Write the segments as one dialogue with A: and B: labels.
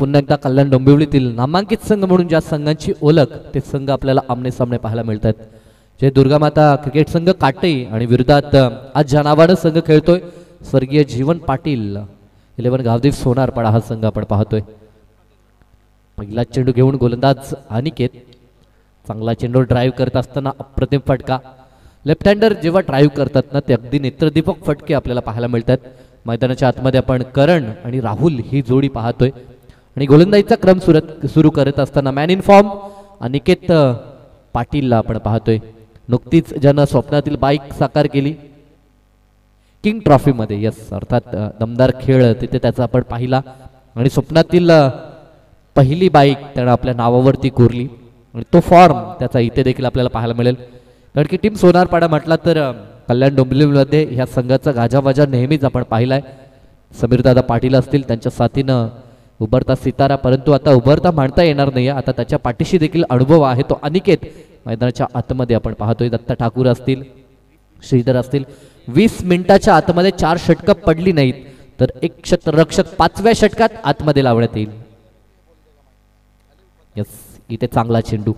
A: पुन्हा एकदा कल्याण डोंबिवलीतील नामांकित संघ म्हणून ज्या संघांची ओळख ते संघ आपल्याला आमने सामने पाहायला मिळतात. जय दुर्गामाता क्रिकेट संघ काटे आणि विरोधात आज ज्या नावानं संघ खेळतोय स्वर्गीय जीवन पाटील 11 गावदेव सोनारपाडा हा संघ आपण पाहतोय. पहिला चेंडू घेऊन गोलंदाज अनिकेत, चांगला चेंडू ड्राईव्ह करत असताना अप्रतिम फटका. लेफ्ट हँडर जेव्हा ड्राईव्ह करतात ना ते अगदी नेत्रदीपक फटके आपल्याला पाहायला मिळतात. मैदानाच्या आतमध्ये आपण करण आणि राहुल ही जोडी पाहतोय आणि गोलंदाजीचा क्रम सुरू करत असताना मॅन इन फॉर्म अनिकेत पाटीलला आपण पाहतोय. नुकतीच ज्यानं स्वप्नातील बाईक साकार केली किंग ट्रॉफी मध्ये, यस अर्थात दमदार खेळ तिथे त्याचा आपण पाहिला आणि स्वप्नातील पहिली बाईक त्यानं आपल्या नावावरती कोरली आणि तो फॉर्म त्याचा इथे देखील आपल्याला पाहायला मिळेल. कारण की टीम सोनारपाडा म्हटला तर कल्याण डोंबिवलीमध्ये ह्या संघाचा गाजावाजा नेहमीच आपण पाहिलाय. समीरदादा पाटील असतील त्यांच्या साथीनं उभरता सितारा, परंतु आता उभरता मांडता येणार नाही. आता त्याच्या पाठीशी देखील अनुभव आहे तो अनिकेत. मैदानाच्या आतमध्ये आपण पाहतोय दत्ता ठाकूर असतील, श्रीधर असतील. 20 मिनिटाच्या आतमध्ये 4 षटकं पडली नाहीत तर एक क्षेत्ररक्षक 5व्या षटकात आतमध्ये लावण्यात येईल. यस इथे चांगला चेंडू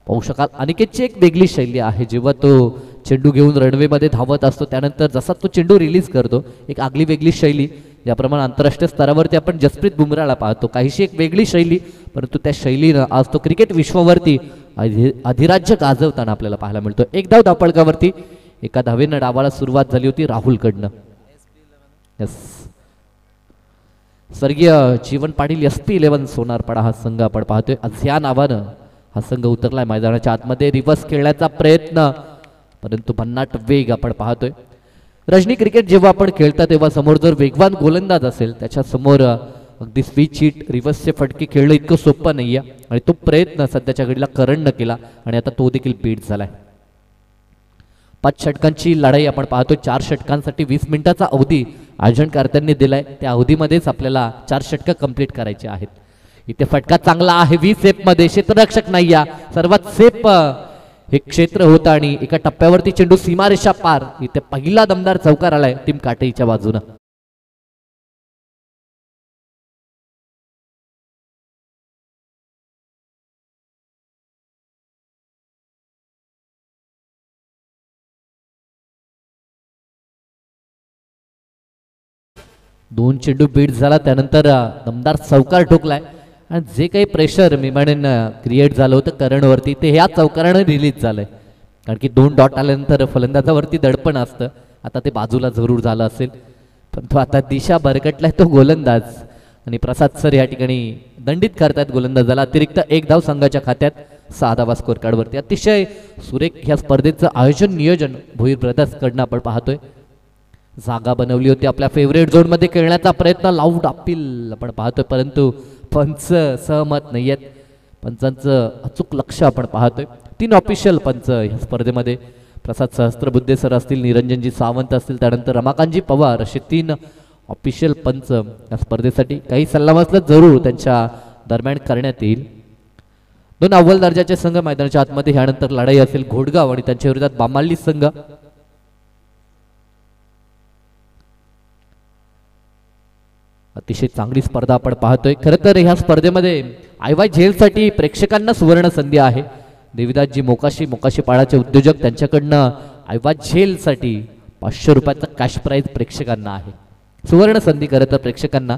A: पाहू शकाल. अनिकेतची एक वेगळी शैली आहे. जेव्हा तो चेंडू घेऊन रनवे मध्ये धावत असतो त्यानंतर जसा तो चेंडू रिलीज करतो एक आगली वेगळी शैली. ज्याप्रमाणे आंतरराष्ट्रीय स्तरावरती आपण जसप्रीत बुमराला पाहतो, काहीशी एक वेगळी शैली, परंतु त्या शैलीनं आज तो क्रिकेट विश्वावरती अधिराज्य गाजवताना आपल्याला पाहायला मिळतो. एक धाव धापळकावरती एका धावेनं डावाला सुरुवात झाली होती राहुलकडनं. यस स्वर्गीय जीवन पाटील SP11 सोनारपाडा हा संघ आपण पाहतोय. आज या नावानं हा संघ उतरलाय मैदानाच्या आतमध्ये. रिव्हर्स खेळण्याचा प्रयत्न, परंतु भन्नाट वेग आपण पाहतोय. रजनी क्रिकेट जेव्हा आपण खेळता तेव्हा समोर जर वेगवान गोलंदाज असेल त्याच्या समोर अगदी स्विच हिट रिव्हर्सचे फटके खेळणं इतकं सोपं नाहीये आणि तो प्रयत्न सध्याच्या घडीला करणनं केला आणि आता तो देखील बीट झालाय. 5 षटकांची लढाई आपण पाहतोय. 4 षटकांसाठी 20 मिनिटाचा अवधी आयोजनकर्त्यांनी दिलाय. त्या अवधीमध्येच आपल्याला 4 षटकं कंप्लीट करायची आहेत. इथे फटका चांगला आहे 20 सेफ मध्ये, क्षेत्ररक्षक नाही या सर्वात सेफ हे क्षेत्र होतं आणि एका टप्प्यावरती चेंडू सीमारेषा पार. इथे पहिला दमदार चौकार आलाय टीम काटेच्या बाजूनं. दोन चेंडू बीट झाला त्यानंतर दमदार चौकार ठोकलाय आणि जे काही प्रेशर मी म्हणेन क्रिएट झालं होतं करणवरती ते ह्या चौकारानं रिलीज झालंय. कारण की 2 डॉट आल्यानंतर फलंदाजावरती दडपण असतं. आता ते बाजूला जरूर झालं असेल, पण तो आता दिशा भरकटलाय तो गोलंदाज आणि प्रसाद सर या ठिकाणी दंडित करतात गोलंदाजाला. अतिरिक्त 1 धाव संघाच्या खात्यात. 6 धावा स्कोर कार्डवरती. अतिशय सुरेख ह्या स्पर्धेचं आयोजन नियोजन भोईर ब्रदर्स कडनं आपण पाहतोय. जागा बनवली होती आपल्या फेवरेट झोन मध्ये खेळण्याचा प्रयत्न, लाऊड अपील आपण पाहतोय, परंतु पंच सहमत नाहीयेत. पंचांचं अचूक लक्ष आपण पाहतोय. 3 ऑफिशियल पंच ह्या स्पर्धेमध्ये प्रसाद सहस्त्रबुद्धे सर असतील, निरंजनजी सावंत असतील, त्यानंतर रमाकांतजी पवार असे 3 ऑफिशियल पंच या स्पर्धेसाठी. काही सल्लामसलत जरूर त्यांच्या दरम्यान करण्यात येईल. 2 अव्वल दर्जाचे संघ मैदानाच्या आतमध्ये. ह्यानंतर लढाई असेल घोडगाव आणि त्यांच्या विरोधात बामाल्ली संघ. अतिशय चांगली स्पर्धा आपण पाहतोय. खरं तर ह्या स्पर्धेमध्ये IY झेलसाठी प्रेक्षकांना सुवर्ण संधी आहे. देविदासजी मोकाशी पाळाचे उद्योजक त्यांच्याकडनं IY झेलसाठी 500 रुपयाचा कॅश प्राइज प्रेक्षकांना आहे. सुवर्ण संधी खरं तर प्रेक्षकांना.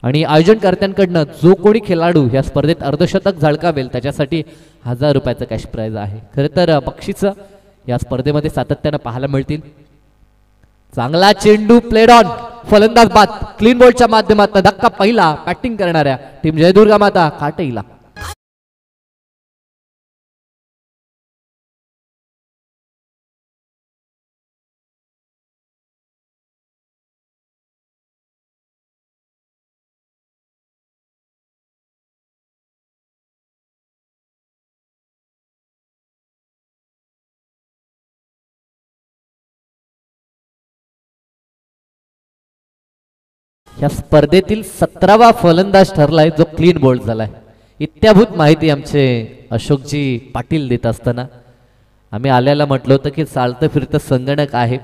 A: आणि आयोजनकर्त्यांकडनं जो कोणी खेळाडू ह्या स्पर्धेत अर्धशतक झळकावेल त्याच्यासाठी 1000 रुपयाचं कॅश प्राइज आहे. खरं तर बक्षिसं या स्पर्धेमध्ये सातत्यानं पाहायला मिळतील. चांगला चेंडू प्लेड ऑन, फलंदाज बाद. क्लीन बॉलच्या माध्यमातून धक्का पहिला बॅटिंग करणाऱ्या टीम जय दुर्गामाता काटेला. या स्पर्धेतील 17वा फलंदाज ठरलाय जो क्लीन बोल्ड झालाय. इत्याभूत माहिती आमचे अशोकजी पाटील देत असताना आम्ही आल्याला म्हटलं होतं की चालतं फिरतं संगणक आहे.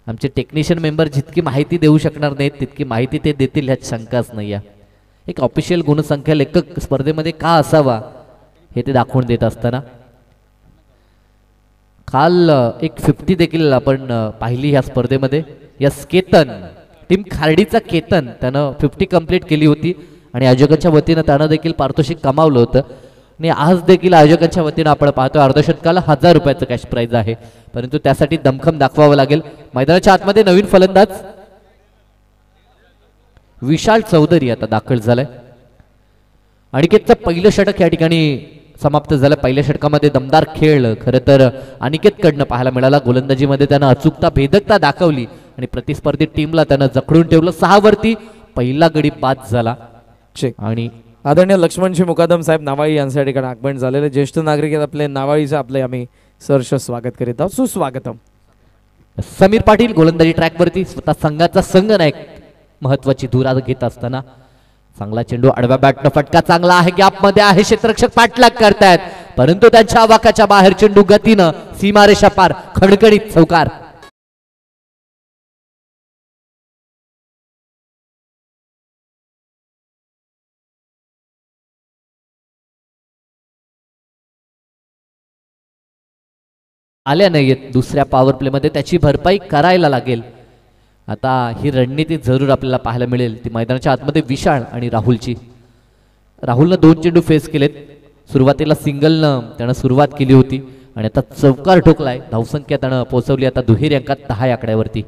A: आमचे टेक्निशियन मेंबर जितकी माहिती देऊ शकणार नाहीत तितकी माहिती ते देतील ह्यात शंकाच नाही आहे. एक ऑफिशियल गुणसंख्या लेखक स्पर्धेमध्ये का असावा हे ते दाखवून देत असताना काल एक 50 देखील आपण पाहिली ह्या स्पर्धेमध्ये. यस, केतन टीम खार्डीचा केतन त्यानं 50 कंप्लीट केली होती आणि आयोजकांच्या वतीनं त्यानं देखील पारितोषिक कमावलं होतं. आणि आज देखील आयोजकांच्या वतीनं आपण पाहतो अर्धशतकाला 1000 रुपयाचं कॅश प्राइज आहे, परंतु त्यासाठी दमखम दाखवावं लागेल. मैदानाच्या आतमध्ये नवीन फलंदाज विशाल चौधरी आता दाखल झालाय. अनिकेतचं पहिलं षटक या ठिकाणी समाप्त झालं. पहिल्या षटकामध्ये दमदार खेळ खरं तर अनिकेतकडनं पाहायला मिळाला. गोलंदाजीमध्ये त्यानं अचूकता भेदकता दाखवली आणि प्रतिस्पर्धी टीमला त्यानं जखडून ठेवलं. 6 वरती पहिला गडी बाद झाला.
B: आणि आदरणीय लक्ष्मणजी मुकादम साहेब नावाळी यांच्या ठिकाणी आगमन झालेले ज्येष्ठ नागरिक आहेत आपले नावाळीचे आपले आम्ही सहर्ष स्वागत करीत आहोत. सुस्वागतम.
A: समीर पाटील गोलंदाजी ट्रॅकवरती स्वतः संघाचा संघनायक महत्वाची धुरा घेत असताना चांगला चेंडू आडव्या बॅटनं फटका चांगला आहे. गॅप मध्ये आहे, क्षेत्ररक्षक पाठलाग करतायत परंतु त्यांच्या आवाकाच्या बाहेर चेंडू गतीनं सीमारेषा पार खडखडीत चौकार. आल्या नाहीयेत दुसऱ्या पॉवर प्ले मध्ये, त्याची भरपाई करायला लागेल. आता ही रणनीती जरूर आपल्याला पाहायला मिळेल ती मैदानाच्या आतमध्ये विशाल आणि राहुलची. राहुलनं 2 चेंडू फेस केलेत. सुरुवातीला सिंगलनं त्यानं सुरुवात केली होती आणि आता चौकार ठोकलाय. धावसंख्या त्यानं पोहोचवली आता दुहेरी अंकात 10 आकड्यावरती.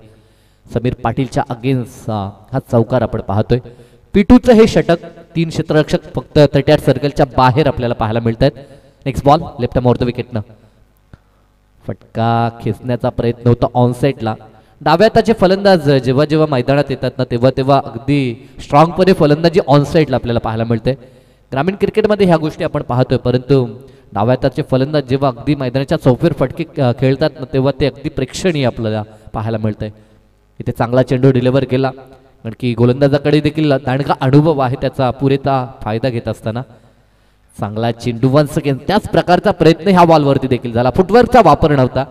A: समीर पाटीलच्या अगेन्स्ट हा चौकार आपण पाहतोय. पिटूचं हे षटक 3 क्षेत्ररक्षक फक्त 38 सर्कलच्या बाहेर आपल्याला पाहायला मिळत आहेत. Next ball left more the विकेटनं फटका खेचण्याचा प्रयत्न होता ऑनसाईडला. डाव्या हाताचे फलंदाज जेव्हा जेव्हा मैदानात येतात ना तेव्हा तेव्हा अगदी स्ट्रॉंगपणे फलंदाजी ऑनसाईडला आपल्याला पाहायला मिळते. ग्रामीण क्रिकेटमध्ये ह्या गोष्टी आपण पाहतोय, परंतु डाव्या हाताचे फलंदाज जेव्हा अगदी मैदानाच्या चौफेर फटके खेळतात ना तेव्हा ते अगदी प्रेक्षणीय आपल्याला पाहायला मिळतंय. इथे चांगला चेंडू डिलिव्हर केला कारण की गोलंदाजाकडे देखील दांडगा अनुभव आहे, त्याचा पुरेसा फायदा घेत असताना चांगला चेंडू वन्स अगेन त्याच प्रकारचा प्रयत्न ह्या बॉलवरती देखील झाला. फुटवर्कचा वापर नव्हता.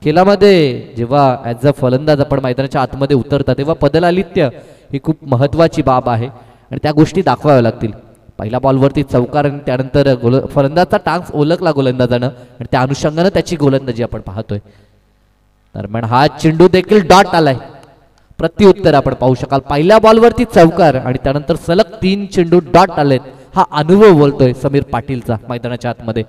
A: खेळामध्ये जेव्हा ॲज अ फलंदाज आपण मैदानाच्या आतमध्ये उतरता तेव्हा पदलालित्य ही खूप महत्त्वाची बाब आहे आणि त्या गोष्टी दाखवाव्या लागतील. पहिल्या बॉलवरती चौकार आणि त्यानंतर फलंदाजचा टांग ओळखला गोलंदाजानं आणि त्या अनुषंगानं त्याची गोलंदाजी आपण पाहतोय. दरम्यान हा चेंडू देखील डॉट आलाय. प्रत्युत्तर आपण पाहू शकाल. पहिल्या बॉलवरती चौकार आणि त्यानंतर सलग 3 चेंडू डॉट आलेत. हा अनुभव बोलतोय समीर पाटीलचा मैदानाच्या आतमध्ये.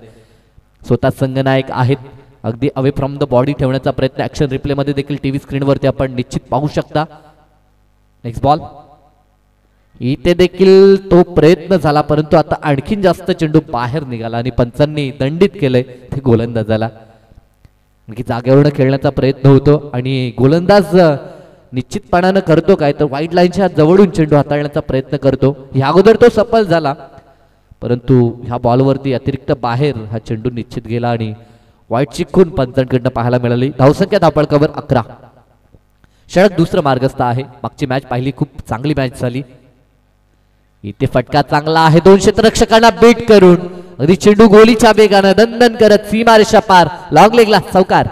A: स्वतः संघनायक आहेत. अगदी अवे फ्रॉम द बॉडी ठेवण्याचा प्रयत्न ऍक्शन रिप्ले मध्ये देखील टीव्ही स्क्रीनवरती आपण निश्चित पाहू शकता. नेक्स्ट बॉल इथे देखील तो प्रयत्न झाला परंतु आता आणखीन जास्त चेंडू बाहेर निघाला आणि पंचांनी दंडित केलंय ते गोलंदाजाला. आणखी जागेवरनं खेळण्याचा प्रयत्न होतो आणि गोलंदाज निश्चितपणानं करतो काय तर वाईट लाईनच्या जवळून चेंडू हाताळण्याचा प्रयत्न करतो. ह्या अगोदर तो सफल झाला परंतु ह्या बॉलवरती अतिरिक्त बाहेर हा चेंडू निश्चित गेला आणि वाईट चिखून पंचांकडनं पाहायला मिळाली. धावसंख्या धावपळकावर 11. षटक दुसरं मार्गस्थ आहे. मागची मॅच पाहिली, खूप चांगली मॅच झाली. इथे फटका चांगला आहे. 2 क्षेत्ररक्षकांना बीट करून अगदी चेंडू गोलीच्या वेगानं दणदण करत सीमारेषा पार लॉंग लेगला चौकार.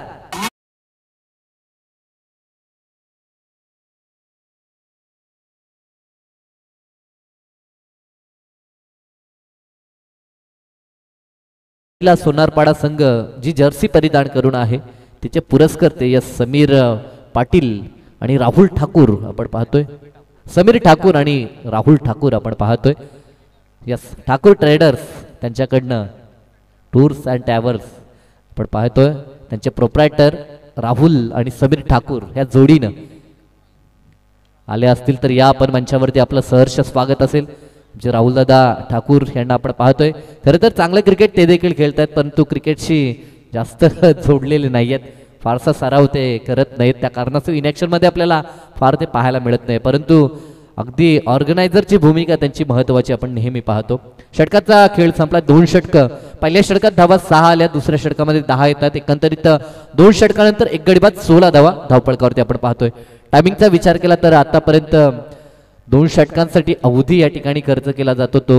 A: सोनारपाडा संघ जी जर्सी परिधान करून आहे तिचे पुरस्कर्ते या समीर पाटील आणि राहुल ठाकूर आपण पाहतोय. समीर ठाकूर आणि राहुल ठाकूर आपण पाहतोय. यस, ठाकूर ट्रेडर्स त्यांच्याकडनं टूर्स अँड ट्रॅव्हल्स आपण पाहतोय. त्यांचे प्रोप्रायटर राहुल आणि समीर ठाकूर ह्या जोडीनं आले असतील तर या आपण मंचावरती आपलं सहर्ष स्वागत असेल. जे राहुल दादा ठाकूर यांना आपण पाहतोय. खरं तर चांगलं क्रिकेट ते देखील खेळतात परंतु क्रिकेटशी जास्त जोडलेले नाही आहेत. फारसा सराव ते करत नाहीत, त्या कारणास्तव इनॅक्शन मध्ये आपल्याला फार ते पाहायला मिळत नाही परंतु अगदी ऑर्गनायझरची भूमिका त्यांची महत्त्वाची आपण नेहमी पाहतो. षटकाचा खेळ संपला. 2 षटकं. पहिल्या षटकात धावा 6 आल्या, दुसऱ्या षटकामध्ये 10 येतात. एकंदरीत 2 षटकानंतर 1 गडी बाद 16 धावा धावपळकावरती आपण पाहतोय. टायमिंगचा विचार केला तर आतापर्यंत 2 षटकांसाठी अवधी या ठिकाणी खर्च केला जातो तो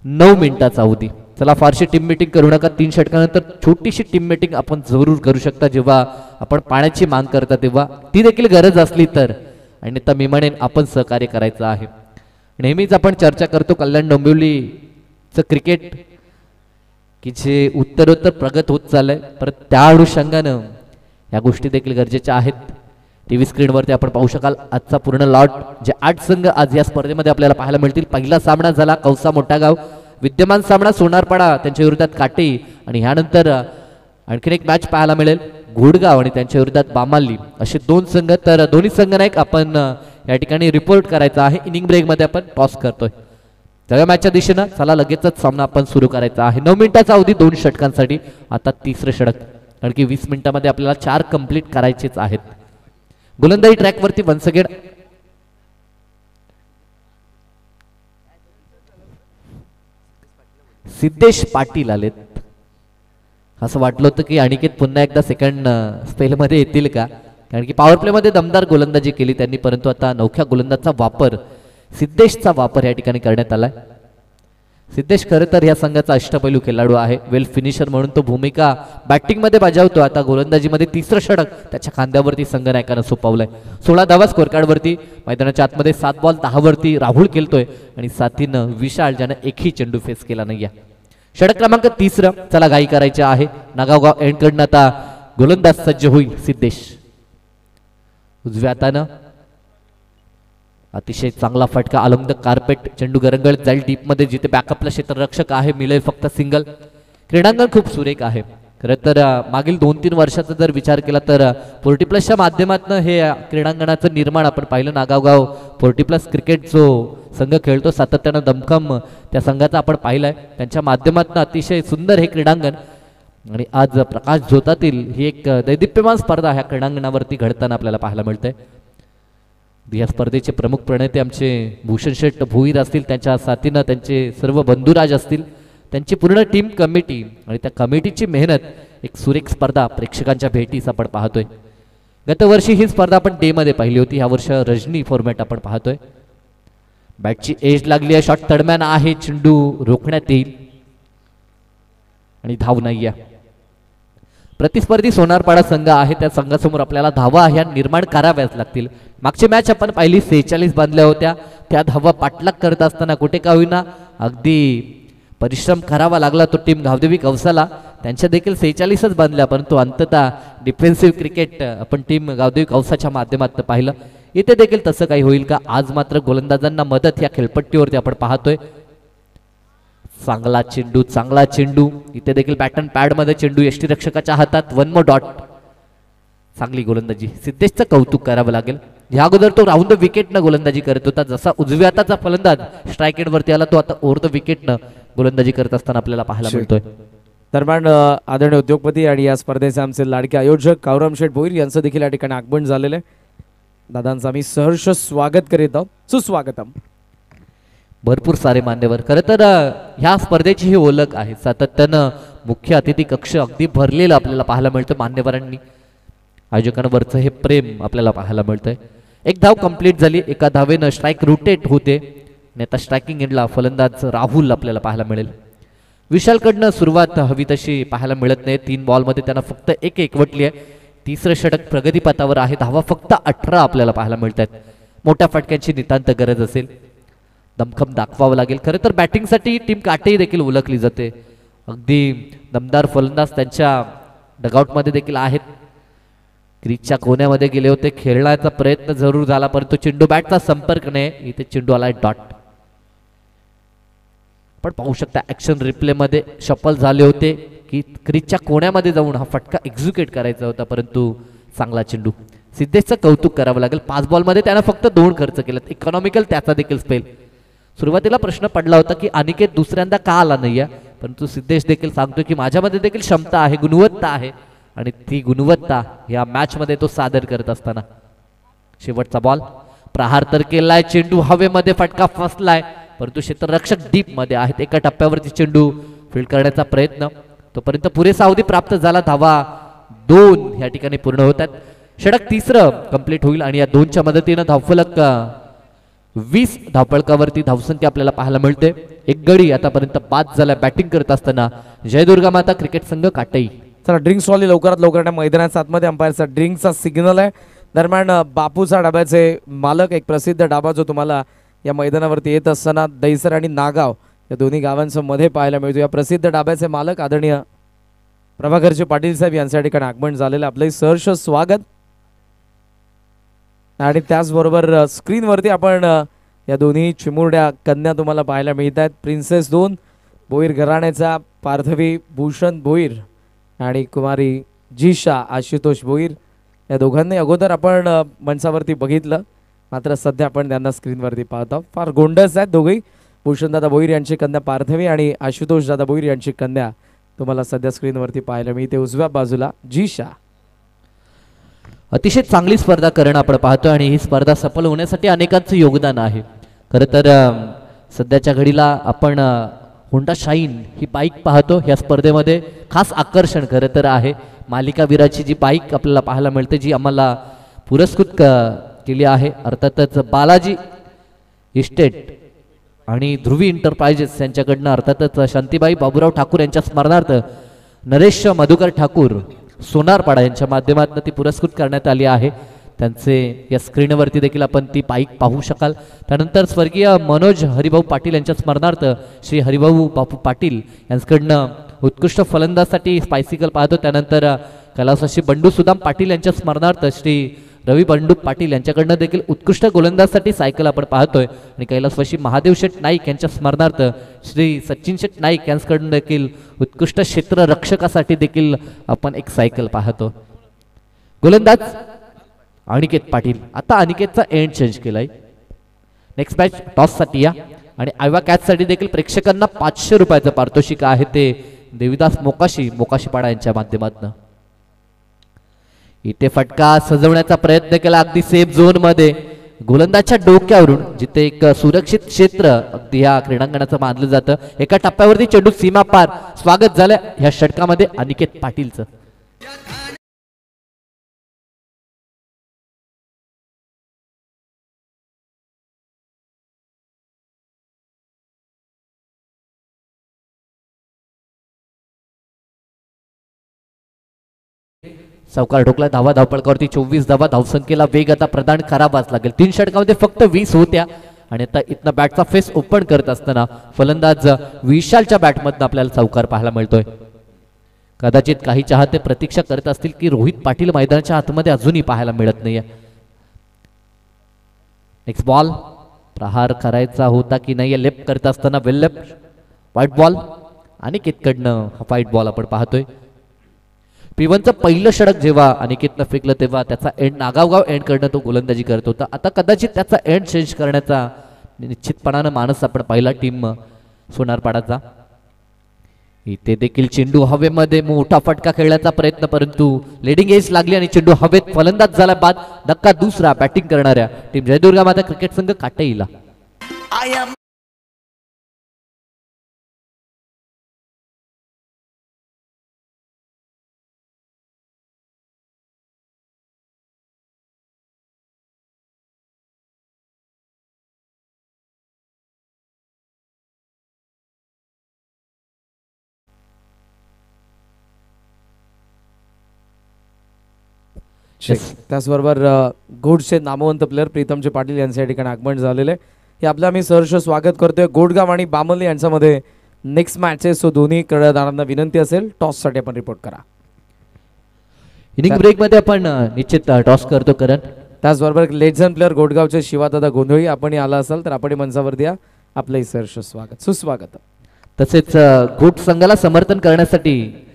A: 9 मिनिटाचा अवधी. चला फारशी टीम मीटिंग करू नका. 3 षटकानंतर छोटीशी टीम मीटिंग आपण जरूर करू शकता जेव्हा आपण पाण्याची मांग करता तेव्हा ती देखील गरज असली तर. आणि आता मी म्हणेन आपण सहकार्य करायचं आहे. नेहमीच आपण चर्चा करतो कल्याण डोंबिवलीचं क्रिकेट की जे उत्तरोत्तर प्रगत होत चाललंय, परत त्या अनुषंगानं या गोष्टी देखील गरजेच्या आहेत. टीव्ही स्क्रीनवरती आपण पाहू शकाल आजचा पूर्ण लॉट, जे 8 संघ आज या स्पर्धेमध्ये आपल्याला पाहायला मिळतील. पहिला सामना झाला कौसा मोठागाव, विद्यमान सामना सोनारपाडा त्यांच्या विरोधात काटे, आणि ह्यानंतर आणखीन एक मॅच पाहायला मिळेल घोडगाव आणि त्यांच्या विरोधात बामाली, असे 2 संघ. तर दोन्ही संघ नाही आपण या ठिकाणी रिपोर्ट करायचा आहे. इनिंग ब्रेकमध्ये आपण टॉस करतोय सगळ्या मॅचच्या दिशेनं. चला लगेचच सामना आपण सुरू करायचा आहे. 9 मिनिटाचा अवधी 2 षटकांसाठी. आता तिसरं षटक, कारण की 20 मिनिटांमध्ये आपल्याला 4 कंप्लीट करायचेच आहेत. गोलंदाजी ट्रॅकवरती वन्स अगेन सिद्धेश पाटील आलेत. असं वाटलं होतं की अनिकेत पुन्हा एकदा सेकंड स्पेलमध्ये येतील का, कारण की पॉवर प्लेमध्ये दमदार गोलंदाजी केली त्यांनी, परंतु आता नवख्या गोलंदाजचा वापर, सिद्धेशचा वापर या ठिकाणी करण्यात आलाय. सिद्धेश खरं तर या संघाचा अष्टपैलू खेळाडू आहे. वेल फिनिशर म्हणून तो भूमिका बॅटिंगमध्ये बजावतो. आता गोलंदाजीमध्ये तिसरं षटक त्याच्या खांद्यावरती संघनायकानं सोपवलंय. 16 धावा स्कोर कार्डवरती. मैदानाच्या आतमध्ये 7 बॉल 10 वरती राहुल खेळतोय आणि साथीनं विशाल, ज्यानं एकही चेंडू फेस केला नाही. षटक क्रमांक 3. चला घाई करायचे आहे. नागावगाव एंडकडनं आता गोलंदाज सज्ज होईल सिद्धेश. उजव्या हातानं अतिशय चांगला फटका अलॉंग द कार्पेट, चेंडू गरंगळत जाईल डीप मध्ये, जिथे बॅकअपला क्षेत्ररक्षक आहे, मिळेल फक्त सिंगल. क्रीडांगण खूप सुरेख आहे. खरं तर मागील 2-3 वर्षाचा जर विचार केला तर 40 प्लसच्या माध्यमातून हे क्रीडांगणाचं निर्माण आपण पाहिलं. नागावगाव 40 प्लस क्रिकेट जो संघ खेळतो सातत्यानं दमखम त्या संघाचा आपण पाहिलाय. त्यांच्या माध्यमातून अतिशय सुंदर हे क्रीडांगण, आणि आज प्रकाश झोतातील ही एक दैदिप्यमान स्पर्धा ह्या क्रीडांगणावरती घडताना आपल्याला पाहायला मिळते. या स्पर्धेचे प्रमुख प्रणेते आमचे भूषण शेठ भोईर असतील, त्यांच्या साथीनं त्यांचे सर्व बंधुराज असतील, त्यांची पूर्ण टीम कमिटी आणि त्या कमिटीची मेहनत, एक सुरेख स्पर्धा प्रेक्षकांच्या भेटीस आपण पाहतोय. गतवर्षी ही स्पर्धा आपण डे मध्ये पाहिली होती, ह्या वर्ष रजनी फॉर्मॅट आपण पाहतोय. बॅटची एज लागली आहे, शॉट तडम्यान आहे, चेंडू रोखण्यात येईल आणि धाव नाही आहे. प्रतिस्पर्धी सोनारपाडा संघ आहे, त्या संघासमोर आपल्याला धावा ह्या निर्माण कराव्याच लागतील. मागची मॅच आपण पाहिली 46 बांधल्या होत्या, त्या धावा पाठलाग करत असताना कुठे का होईना अगदी परिश्रम करावा लागला तो टीम गावदेवी कवसाला. त्यांच्या देखील 46च बांधल्या, परंतु अंततः डिफेन्सिव्ह क्रिकेट आपण टीम गावदेवी कवसाच्या माध्यमातून पाहिलं. इथे देखील तसं काही होईल का? आज मात्र गोलंदाजांना मदत या खेळपट्टीवरती आपण पाहतोय. चांगला चेंडू इथे देखील पॅटर्न पॅड मध्ये चेंडू यष्टीरक्षकाच्या हातात. 1 मोर डॉट. चांगली गोलंदाजी, सिद्धेशचं कौतुक करावं लागेल. ह्या अगोदर तो राऊंड द विकेटनं गोलंदाजी करत होता, जसा उजव्या हाताचा फलंदाज स्ट्राईक एंड वरती आला, तो आता ओव्हर द विकेटनं गोलंदाजी करत असताना आपल्याला पाहायला मिळतोय.
B: दरम्यान आदरणीय उद्योगपती आणि या स्पर्धेचे आमचे लाडके आयोजक कावराम शेठ भोईर यांचं देखील या ठिकाणी आगमन झालेलं आहे. दादांचं आम्ही सहर्ष स्वागत करीत आहोत. सुस्वागतम.
A: भरपूर सारे मान्यवर. खरं तर ह्या स्पर्धेची ही ओळख आहे, सातत्यानं मुख्य अतिथी कक्ष अगदी भरलेलं आपल्याला पाहायला मिळतं. मान्यवरांनी आयोजकांवरचं हे प्रेम आपल्याला पाहायला मिळतंय. एक धाव कंप्लीट झाली, एका धावेनं स्ट्राईक रोटेट होते आणि आता स्ट्रायकिंग एंडला फलंदाज राहुल आपल्याला पाहायला मिळेल. विशालकडनं सुरुवात हवी तशी पाहायला मिळत नाही. 3 बॉलमध्ये त्यांना फक्त एक एकवटली आहे. तिसरं षटक प्रगतीपथावर आहे, धावा फक्त 18 आपल्याला पाहायला मिळत आहेत. मोठ्या फटक्यांची नितांत गरज असेल, दमखम दाखवावं लागेल. खरं तर बॅटिंगसाठी टीम काटेही देखील ओळखली जाते. अगदी दमदार फलंदाज त्यांच्या डगआउटमध्ये देखील आहेत. क्रीजच्या कोण्यामध्ये गेले होते, खेळण्याचा प्रयत्न जरूर झाला, परंतु चेंडू बॅटचा संपर्क नाही. इथे चेंडू आलाय डॉट. पण पाहू शकता ऍक्शन रिप्ले मध्ये शफल झाले होते की क्रीजच्या कोण्यामध्ये जाऊन हा फटका एक्झिक्यूट करायचा होता, परंतु चांगला चेंडू. सिद्धेशचं कौतुक करावं लागेल. 5 बॉलमध्ये त्यानं फक्त 2 खर्च केलेत. इकॉनॉमिकल त्याचा देखील स्पेल. सुरुवातीला प्रश्न पडला होता की अनिकेत दुसऱ्यांदा का आला नाहीये, परंतु सिद्धेश देखील सांगतो की माझ्यामध्ये देखील क्षमता आहे, गुणवत्ता आहे, आणि ती गुणवत्ता या मॅच मध्ये तो सादर करत असताना. शेवटचा बॉल प्रहार तर केलाय, चेंडू हवेमध्ये, फटका फसलाय, परंतु क्षेत्ररक्षक डीप मध्ये आहेत. एका टप्प्यावरती चेंडू फील्ड करण्याचा प्रयत्न, तोपर्यंत पुरेसा अवधी प्राप्त झाला. धावा 2 या ठिकाणी पूर्ण होतात. षटक 3 कंप्लीट होईल आणि या 2च्या मदतीनं धावफलक 20 धावफलकावरती धावसंख्या आपल्याला पाहायला मिळते. एक गडी आतापर्यंत बाद झाला बॅटिंग करत असताना जयदुर्गा माता क्रिकेट संघ काटई.
B: चला ड्रिंक्स वाली लवकरात लवकर मैदानाच्या आतमध्ये अंपायरचा ड्रिंकचा सिग्नल आहे. दरम्यान बापूचा डाब्याचे मालक, एक प्रसिद्ध डाबा जो तुम्हाला या मैदानावरती येत असताना दैसर आणि नागाव या दोन्ही गावांचं मध्ये पाहायला मिळतो. या प्रसिद्ध डाब्याचे मालक आदरणीय प्रभाकरचे पाटील साहेब यांच्या ठिकाणी आगमन झालेलं आपलं सहर्ष स्वागत. आणि त्याचबरोबर स्क्रीनवरती आपण या दोन्ही चिमुरड्या कन्या तुम्हाला पाहायला मिळत आहेत. प्रिन्सेस 2 भोईर घराण्याचा पार्थवी भूषण भोईर आणि कुमारी जीशा आशुतोष भोईर या दोघांनी अगोदर आपण मंचावरती बघितलं, मात्र सध्या आपण त्यांना स्क्रीनवरती पाहतो. फार गोंडस आहेत दोघेही. भूषणदादा भोईर यांची कन्या पार्थवी आणि आशुतोष दादा भोईर यांची कन्या तुम्हाला सध्या स्क्रीनवरती पाहायला मिळते. उजव्या बाजूला जीशा.
A: अतिशय चांगली स्पर्धा करणं आपण पाहतो आणि ही स्पर्धा सफल होण्यासाठी अनेकांचं योगदान आहे. खरं तर सध्याच्या घडीला आपण होंडा शाईन ही बाईक पाहतो. ह्या स्पर्धेमध्ये खास आकर्षण खरं तर आहे. मालिका वीराची जी बाईक आपल्याला पाहायला मिळते, जी आम्हाला पुरस्कृत केली आहे. अर्थातच बालाजी इस्टेट आणि ध्रुवी इंटरप्राइजेस यांच्याकडनं अर्थातच शांतीबाई बाबूराव ठाकूर यांच्या स्मरणार्थ नरेश मधुकर ठाकूर सोनारपाडा यांच्या माध्यमातून ती पुरस्कृत करण्यात आली आहे. त्यांचे या स्क्रीनवरती देखील आपण ती बाईक पाहू शकाल. त्यानंतर स्वर्गीय मनोज हरिभाऊ पाटील यांच्या स्मरणार्थ श्री हरिभाऊ बापू पाटील यांच्याकडनं उत्कृष्ट फलंदाजसाठी स्पायसिकल पाहतो. त्यानंतर कैलासवासी बंडू सुदाम पाटील यांच्या स्मरणार्थ श्री रवी बंडू पाटील यांच्याकडनं देखील उत्कृष्ट गोलंदाजसाठी सायकल आपण पाहतोय. आणि कैलासवासी महादेव शेठ नाईक यांच्या स्मरणार्थ श्री सचिन शेठ नाईक यांच्याकडून देखील उत्कृष्ट क्षेत्र रक्षकासाठी देखील आपण एक सायकल पाहतो. गोलंदाज अनिकेत पाटील. आता अनिकेतचा एंड चेंज केलाय. नेक्स्ट मॅच टॉससाठी या आणि आयवा कॅचसाठी देखील प्रेक्षकांना 500 रुपयाचं पारितोषिक आहे. ते देविदास मोकाशीपाडा यांच्या माध्यमातून. इथे फटका सजवण्याचा प्रयत्न केला अगदी सेफ झोन मध्ये गोलंदाजच्या डोक्यावरून, जिथे एक सुरक्षित क्षेत्र अगदी ह्या क्रीडांगणाचं मानलं जातं. एका टप्प्यावरती चेंडू सीमा पार. स्वागत झालं ह्या षटकामध्ये अनिकेत पाटीलचं. सावकार ढोकला धावा धावपळकावरती 24 धावा. धावसंख्येला वेग आता प्रदान करावाच लागेल. 3 षटकामध्ये फक्त 20 होत्या आणि आता इथनं बॅटचा फेस ओपन करत असताना फलंदाज विशालच्या बॅटमधनं आपल्याला सावकार पाहायला मिळतोय. कदाचित काही चाहते प्रतीक्षा करत असतील की रोहित पाटील मैदानाच्या आतमध्ये अजूनही पाहायला मिळत नाहीये. नेक्स्ट बॉल प्रहार करायचा होता की नाही लेफ्ट करत असताना वेल लेफ्ट व्हाईट बॉल अनिकेतकडनं हा व्हाईट बॉल आपण पाहतोय. P1चं पहिलं षटक जेव्हा अनिकेतनं फेकलं तेव्हा त्याचा एंड नागावगाव एंड करणं तो गोलंदाजी करत होता. आता कदाचित त्याचा एंड चेंज करण्याचा निश्चितपणानं मानस आपण पाहिला टीम सोनारपाडाचा. इथे देखील चेंडू हवेमध्ये मोठा फटका खेळण्याचा प्रयत्न, परंतु लेडिंग एज लागली आणि चेंडू हवेत फलंदाज झाला बाद. धक्का दुसरा बॅटिंग करणाऱ्या टीम जयदुर्गा माता क्रिकेट संघ काटेईला.
B: त्याचबरोबर गोडचे नामवंत प्लेअर प्रीतमचे पाटील यांच्या ठिकाणी आगमन झालेले हे आपलं आम्ही सहर्ष स्वागत करतोय. गोडगाव आणि बामली यांच्यामध्ये नेक्स्ट मॅच आहे, सो दोन्ही कर्णधारांना विनंती असेल टॉससाठी आपण रिपोर्ट करा.
A: इनिंग ब्रेक मध्ये आपण निश्चित टॉस करतो करण.
B: त्याचबरोबर लेजन प्लेअर गोडगावचे शिवादादा गोंधळी आपण आला असाल तर आपण मंचावरती या. आपलंही सहर्ष स्वागत सुस्वागत.
A: तसेच गोट संघाला समर्थन करण्यासाठी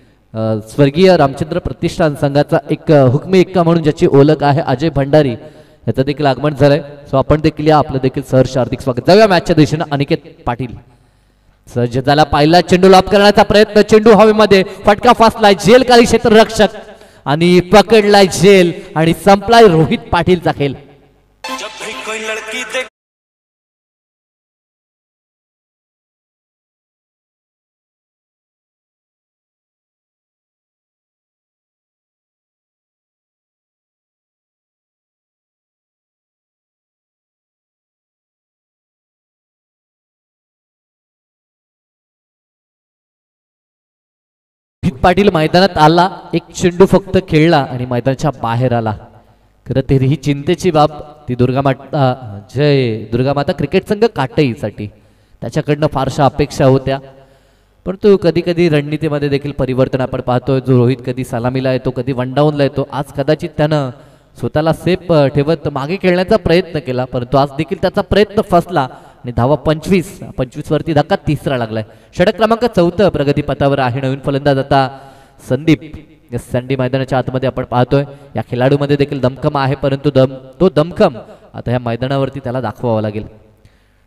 A: स्वर्गीय रामचंद्र प्रतिष्ठान संघाचा एक हुकमी एक्का म्हणून ज्याची ओळख आहे अजय भंडारी याचं देखील आगमन झालंय. सो आपण देखील या आपलं देखील सहर्ष हार्दिक स्वागत. जाऊया मॅचच्या दिशेनं. अनिकेत पाटील सज्ज झाला. पहिला चेंडू लॉब करण्याचा प्रयत्न. चेंडू हवेमध्ये फटका फासलाय. झेल काळी क्षेत्ररक्षक आणि पकडलाय झेल आणि संपलाय रोहित पाटीलचा खेळ. पाटील मैदानात आला, एक चेंडू फक्त खेळला आणि मैदानाच्या बाहेर आला. खरं तर ही चिंतेची बाब ती दुर्गामाता क्रिकेट संघ काटईसाठी त्याच्याकडनं फारशा अपेक्षा होत्या, परंतु कधी कधी रणनीतीमध्ये देखील परिवर्तन आपण पाहतोय. जो रोहित कधी सलामीला येतो, कधी वन डाऊनला येतो. आज कदाचित त्यानं स्वतःला सेफ ठेवत मागे खेळण्याचा प्रयत्न केला, परंतु आज देखील त्याचा प्रयत्न फसला आणि धावा 25 वरती धक्का तिसरा लागलाय. षटक क्रमांक 4 प्रगतीपथावर आहे नवीन फलंदाज आता संदीप. संडी मैदानाच्या आतमध्ये आपण पाहतोय या खेळाडूमध्ये देखील दमखम आहे, परंतु तो दमखम आता या मैदानावरती त्याला दाखवावा लागेल.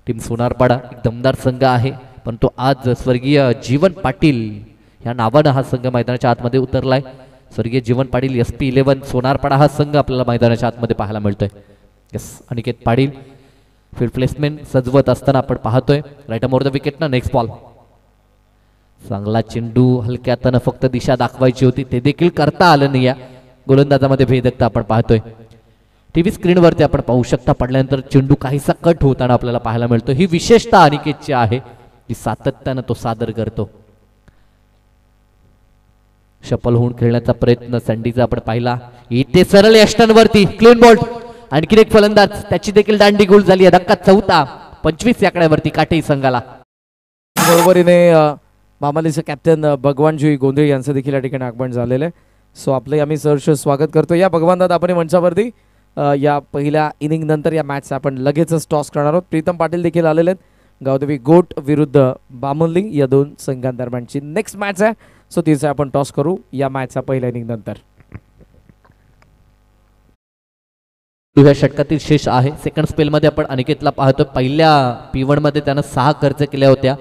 A: टीम सोनारपाडा एक दमदार संघ आहे, परंतु आज स्वर्गीय जीवन पाटील या नावानं हा संघ मैदानाच्या आतमध्ये उतरलाय. स्वर्गीय जीवन पाटील SP11 सोनारपाडा हा संघ आपल्याला मैदानाच्या आतमध्ये पाहायला मिळतोय. अनिकेत पाटील फील्ड प्लेसमेंट सजवत असताना आपण पाहतोय. राईट मोर द विकेट ना. Next ball. चांगला चेंडू हलक्या हातानं फक्त दिशा दाखवायची होती, ते देखील करता आलं नाही. या गोलंदाजामध्ये भेदकता आपण पाहतोय. टीव्ही स्क्रीनवरती आपण पाहू शकता पडल्यानंतर चेंडू काहीसा कट होताना आपल्याला पाहायला मिळतो. ही विशेषता अनिकेतची आहे की सातत्यानं तो सादर करतो. शफल होऊन खेळण्याचा प्रयत्न सँडीचा आपण पाहिला. इथे सरळ यष्टांवरती क्लीन बॉल. आणखीन एक फलंदाज त्याची देखील दांडी गोल झाली आहे. धक्का 4 25 आकड्यावरती काटेई संघाला.
B: बरोबरीने मामालीचे कॅप्टन भगवानजी गोंधळे यांचं देखील या ठिकाणी आगमन झालेलं आहे. सो आपलं आम्ही सहर्ष स्वागत करतो. या भगवान दादा आपण मंचावरती या पहिल्या इनिंग नंतर या मॅच आपण लगेचच टॉस करणार आहोत. प्रीतम पाटील देखील आलेले आहेत. गावदेवी गोट विरुद्ध बामुल्ली या दोन संघांदरम्यानची नेक्स्ट मॅच आहे. सो तिचा आपण टॉस करू या मॅचचा पहिल्या इनिंग नंतर.
A: ह्या षटकातील शेष आहे. सेकंड स्पेलमध्ये आपण अनिकेतला पाहतो. पहिल्या P1 मध्ये त्यानं 6 खर्च केल्या होत्या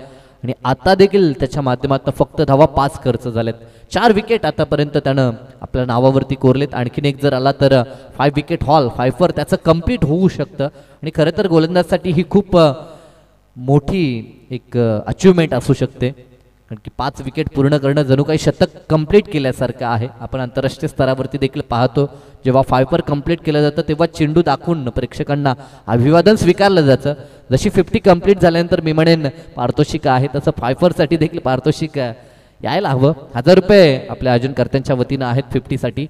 A: आणि आता देखील त्याच्या माध्यमातून फक्त धावा 5 खर्च झालेत. 4 विकेट आतापर्यंत त्यानं आपल्या नावावरती कोरलेत. आणखीन एक जर आला तर 5 विकेट हॉल 5 त्याचं कम्प्लीट होऊ शकतं आणि खरं तर गोलंदाजसाठी ही खूप मोठी एक अचिव्हमेंट असू शकते, कारण की 5 विकेट पूर्ण करणं जणू काही शतक कंप्लीट केल्यासारखं आहे. आपण आंतरराष्ट्रीय स्तरावरती देखील पाहतो जेव्हा 5 कंप्लीट केलं जातं तेव्हा चेंडू दाखवून प्रेक्षकांना अभिवादन स्वीकारलं जातं. जशी 50 कंप्लीट झाल्यानंतर मी म्हणेन पारितोषिक आहे, तसं 5 साठी देखील पारितोषिक यायला हवं. 1000 रुपये आपल्या आयोजनकर्त्यांच्या वतीनं आहेत 50 साठी.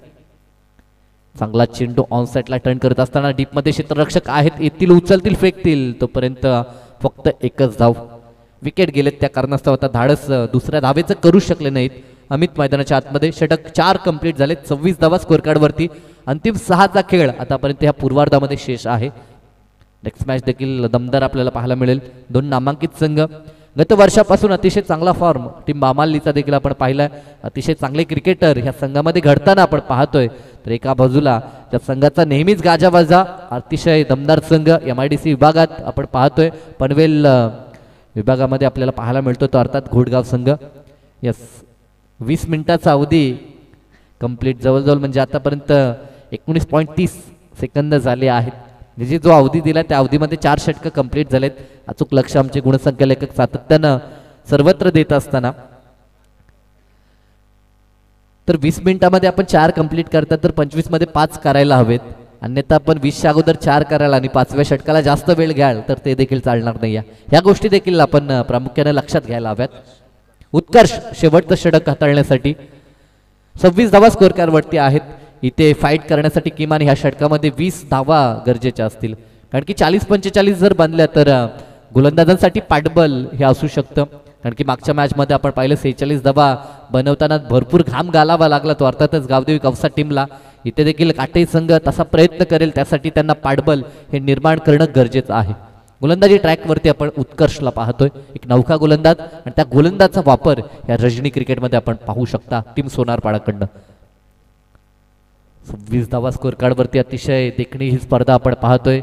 A: चांगला चेंडू ऑन साईडला टर्न करत असताना डीपमध्ये क्षेत्ररक्षक आहेत, येतील उचलतील फेकतील तोपर्यंत फक्त एकच धाव. विकेट गेलेत त्या कारणास्तव आता धाडस दुसऱ्या धावेचं करू शकले नाहीत. अमित मैदानाच्या आतमध्ये. षटक 4 कंप्लीट झाले. 26 धावा स्कोर कार्डवरती. अंतिम 6चा खेळ आतापर्यंत ह्या पूर्वार्धामध्ये शेष आहे. नेक्स्ट मॅच देखील दमदार आपल्याला पाहायला मिळेल. 2 नामांकित संघ. गत वर्षापासून अतिशय चांगला फॉर्म टीम बामाल्लीचा देखील आपण पाहिलाय. अतिशय चांगले क्रिकेटर ह्या संघामध्ये घडताना आपण पाहतोय. तर एका बाजूला त्या संघाचा नेहमीच गाजावाजा अतिशय दमदार संघ MIDC विभागात आपण पाहतोय. पनवेल विभागामध्ये आपल्याला पाहायला मिळतो तो अर्थात घोडगाव संघ. 20 मिनिटाचा अवधी कंप्लीट जवळजवळ म्हणजे आतापर्यंत 19.30 सेकंद झाले आहेत. म्हणजे जो अवधी दिला त्या अवधीमध्ये 4 षटकं कंप्लीट झालेत. अचूक लक्ष आमचे गुणसंख्या लेखक सातत्यानं सर्वत्र देत असताना. तर 20 मिनिटामध्ये आपण 4 कंप्लीट करतात तर 25 मध्ये 5 करायला हवेत. अन्यथा आपण 20च्या अगोदर 4 करायला आणि 5व्या षटकाला जास्त वेळ घ्याल तर ते देखील चालणार नाही. या गोष्टी देखील आपण प्रामुख्याने लक्षात घ्यायला हव्यात. उत्कर्ष शेवटचं षटक हाताळण्यासाठी 26 धावा स्कोर कार्डवरती आहेत. इथे फाईट करण्यासाठी किमान ह्या षटकामध्ये 20 धावा गरजेच्या असतील, कारण की 40-45 जर बनल्या तर गोलंदाजांसाठी पाठबल हे असू शकतं. कारण की मागच्या मॅचमध्ये आपण पाहिलं 46 धावा बनवताना भरपूर घाम घालावा लागला तो अर्थातच गावदेवी कवसा टीमला. इथे देखील काटेई संघ तसा प्रयत्न करेल, त्यासाठी त्यांना पाठबल हे निर्माण करणं गरजेचं आहे. गोलंदाजी ट्रॅकवरती आपण उत्कर्षला पाहतोय. एक नौका गोलंदाज आणि त्या गोलंदाजचा वापर या रजनी क्रिकेटमध्ये आपण पाहू शकता टीम सोनारपाडाकडनं. 26 धावा स्कोर कार्डवरती अतिशय देखणी ही स्पर्धा आपण पाहतोय.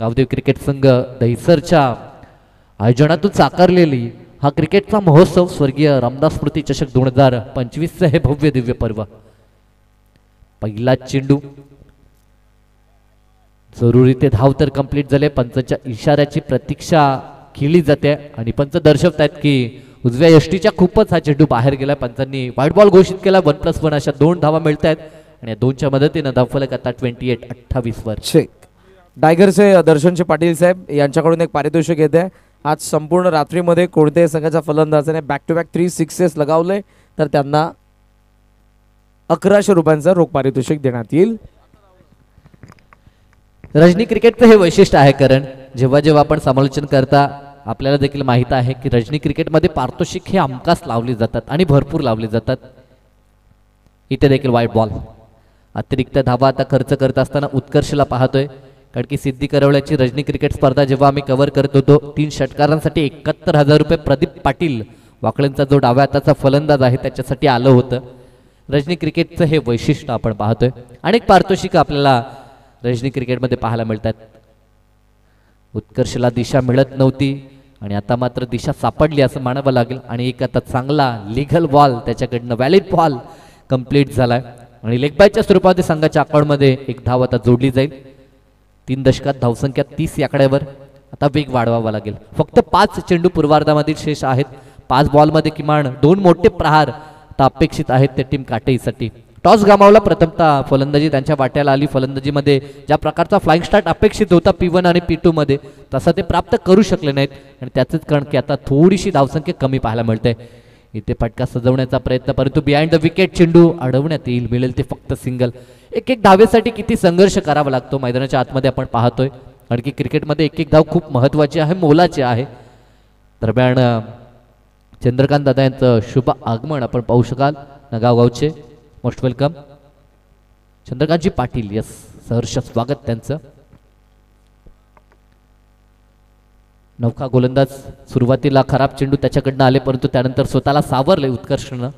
A: गावदेवी क्रिकेट संघ दहिसरच्या आयोजनातून साकारलेली हा क्रिकेटचा महोत्सव स्वर्गीय रामदास स्मृती चषक 2025 हे भव्य दिव्य पर्व. पहिला चेंडू जरुरी ते धाव तर कंप्लीट झाले. पंचांच्या इशाऱ्याची प्रतीक्षा केली जाते आणि पंच दर्शवतायत की उजव्या यष्टीच्या खूपच हा चेंडू बाहेर गेला. पंचांनी व्हाईट बॉल घोषित केला. 1+1 अशा 2 धावा मिळत आहेत आणि या 2च्या मदतीनं धावफलक आता 28-28 वर.
B: टायगरचे दर्शनचे पाटील साहेब यांच्याकडून एक पारितोषिक येते. आज संपूर्ण रात्रीमध्ये कोणत्याही संघाच्या फलंदाजाने बॅक टू बॅक 3 सिक्सेस लगावले तर त्यांना 1100 रुपयांचं रोख पारितोषिक देण्यात येईल.
A: रजनी क्रिकेटचं हे वैशिष्ट्य आहे, कारण जेव्हा जेव्हा आपण समालोचन करता आपल्याला देखील माहित आहे की रजनी क्रिकेटमध्ये पारितोषिक हे हमखास लावली जातात आणि भरपूर लावली जातात. इथे देखील वाईट बॉल. अतिरिक्त धावा आता खर्च करत असताना उत्कर्षला पाहतोय, कारण की सिद्धी करवल्याची रजनी क्रिकेट स्पर्धा जेव्हा आम्ही कव्हर करत होतो 3 षटकारांसाठी 71,000 रुपये प्रदीप पाटील वाकळेंचा जो डाव्या हाताचा फलंदाज आहे त्याच्यासाठी आलं होतं. रजनी क्रिकेटचं हे वैशिष्ट्य आपण पाहतोय. अनेक पारितोषिकं आपल्याला रजनी क्रिकेटमध्ये पाहायला मिळतात. उत्कर्षला दिशा मिळत नव्हती आणि आता मात्र दिशा सापडली असं मानावं लागेल. आणि एक आता चांगला लिगल बॉल त्याच्याकडनं व्हॅलिड बॉल कंप्लीट झालाय आणि लेग बायच्या स्वरूपामध्ये संघाच्या अकाउंटमध्ये एक धाव आता जोडली जाईल. 3 दशकात धावसंख्या 30 आकड्यावर. आता वेग वाढवावा लागेल. फक्त 5 चेंडू पूर्वार्धामधील शेष आहेत. 5 बॉलमध्ये किमान 2 मोठे प्रहार आता अपेक्षित आहेत त्या टीम काटेईसाठी. टॉस गमावला. प्रथमतः फलंदाजी त्यांच्या वाट्याला आली. फलंदाजीमध्ये ज्या प्रकारचा फ्लाइंग स्टार्ट अपेक्षित होता P1 आणि P2 मध्ये तसा ते प्राप्त करू शकले नाहीत आणि त्याचंच कारण की आता थोडीशी धावसंख्या कमी पाहायला मिळते. इथे फटका सजवण्याचा प्रयत्न, परंतु बिहाइंड द विकेट चेंडू अडवण्यात येईल. मिळेल ते फक्त सिंगल. एक धावेसाठी किती संघर्ष करावा लागतो मैदानाच्या आतमध्ये आपण पाहतोय, कारण की क्रिकेटमध्ये एक धाव खूप महत्त्वाची आहे, मोलाची आहे. दरम्यान चंद्रकांत दादा यांचं शुभ आगमन आपण पाहू शकाल. नगावगावचे मोस्ट वेलकम चंद्रकांतजी पाटील. यस, सहर्ष स्वागत त्यांचं. नौका गोलंदाज सुरुवातीला खराब चेंडू त्याच्याकडनं आले, परंतु त्यानंतर स्वतःला सावरले उत्कर्षनं.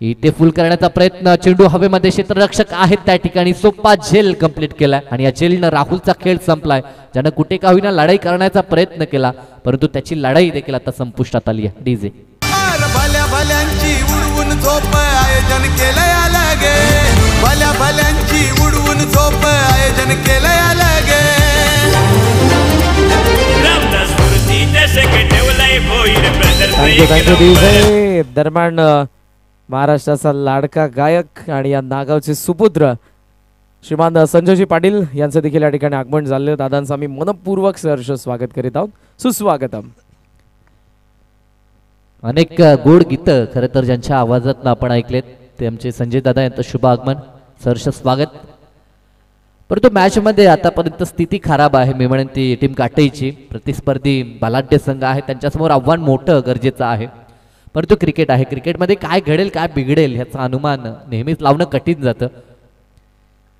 A: इथे फुल करण्याचा प्रयत्न. चेंडू हवेमध्ये क्षेत्ररक्षक आहेत त्या ठिकाणी. सोपा झेल कंप्लीट केलाय आणि या झेलनं राहुलचा खेळ संपलाय, ज्यानं कुठे का होईना लढाई करण्याचा प्रयत्न केला, परंतु त्याची लढाई देखील आता संपुष्टात आली आहे. डीजे
C: भल्या भल्यांची उडवून झोप आयोजन केलंय अलगे. भल्या भल्यांची उडवून झोप आयोजन केलंय अलगे.
B: दरम्यान महाराष्ट्राचा लाडका गायक आणि या नागावचे सुपुत्र श्रीमान संजयजी पाटील यांचं देखील या ठिकाणी आगमन झाले. दादांचं आम्ही मनपूर्वक सहर्ष स्वागत करीत आहोत. सुस्वागतम.
A: अनेक गोड गीतं खरं तर ज्यांच्या आवाजात आपण ऐकलेत ते आमचे संजय दादा यांचं शुभ आगमन, सहर्ष स्वागत. परंतु मॅचमध्ये आतापर्यंत स्थिती खराब आहे. मी म्हणेन ती टीम काटेईची. प्रतिस्पर्धी बलाढ्य संघ आहे, त्यांच्यासमोर आव्हान मोठं गरजेचं आहे. परंतु क्रिकेट आहे, क्रिकेटमध्ये काय घडेल काय बिघडेल ह्याचा अनुमान नेहमीच लावणं कठीण जातं.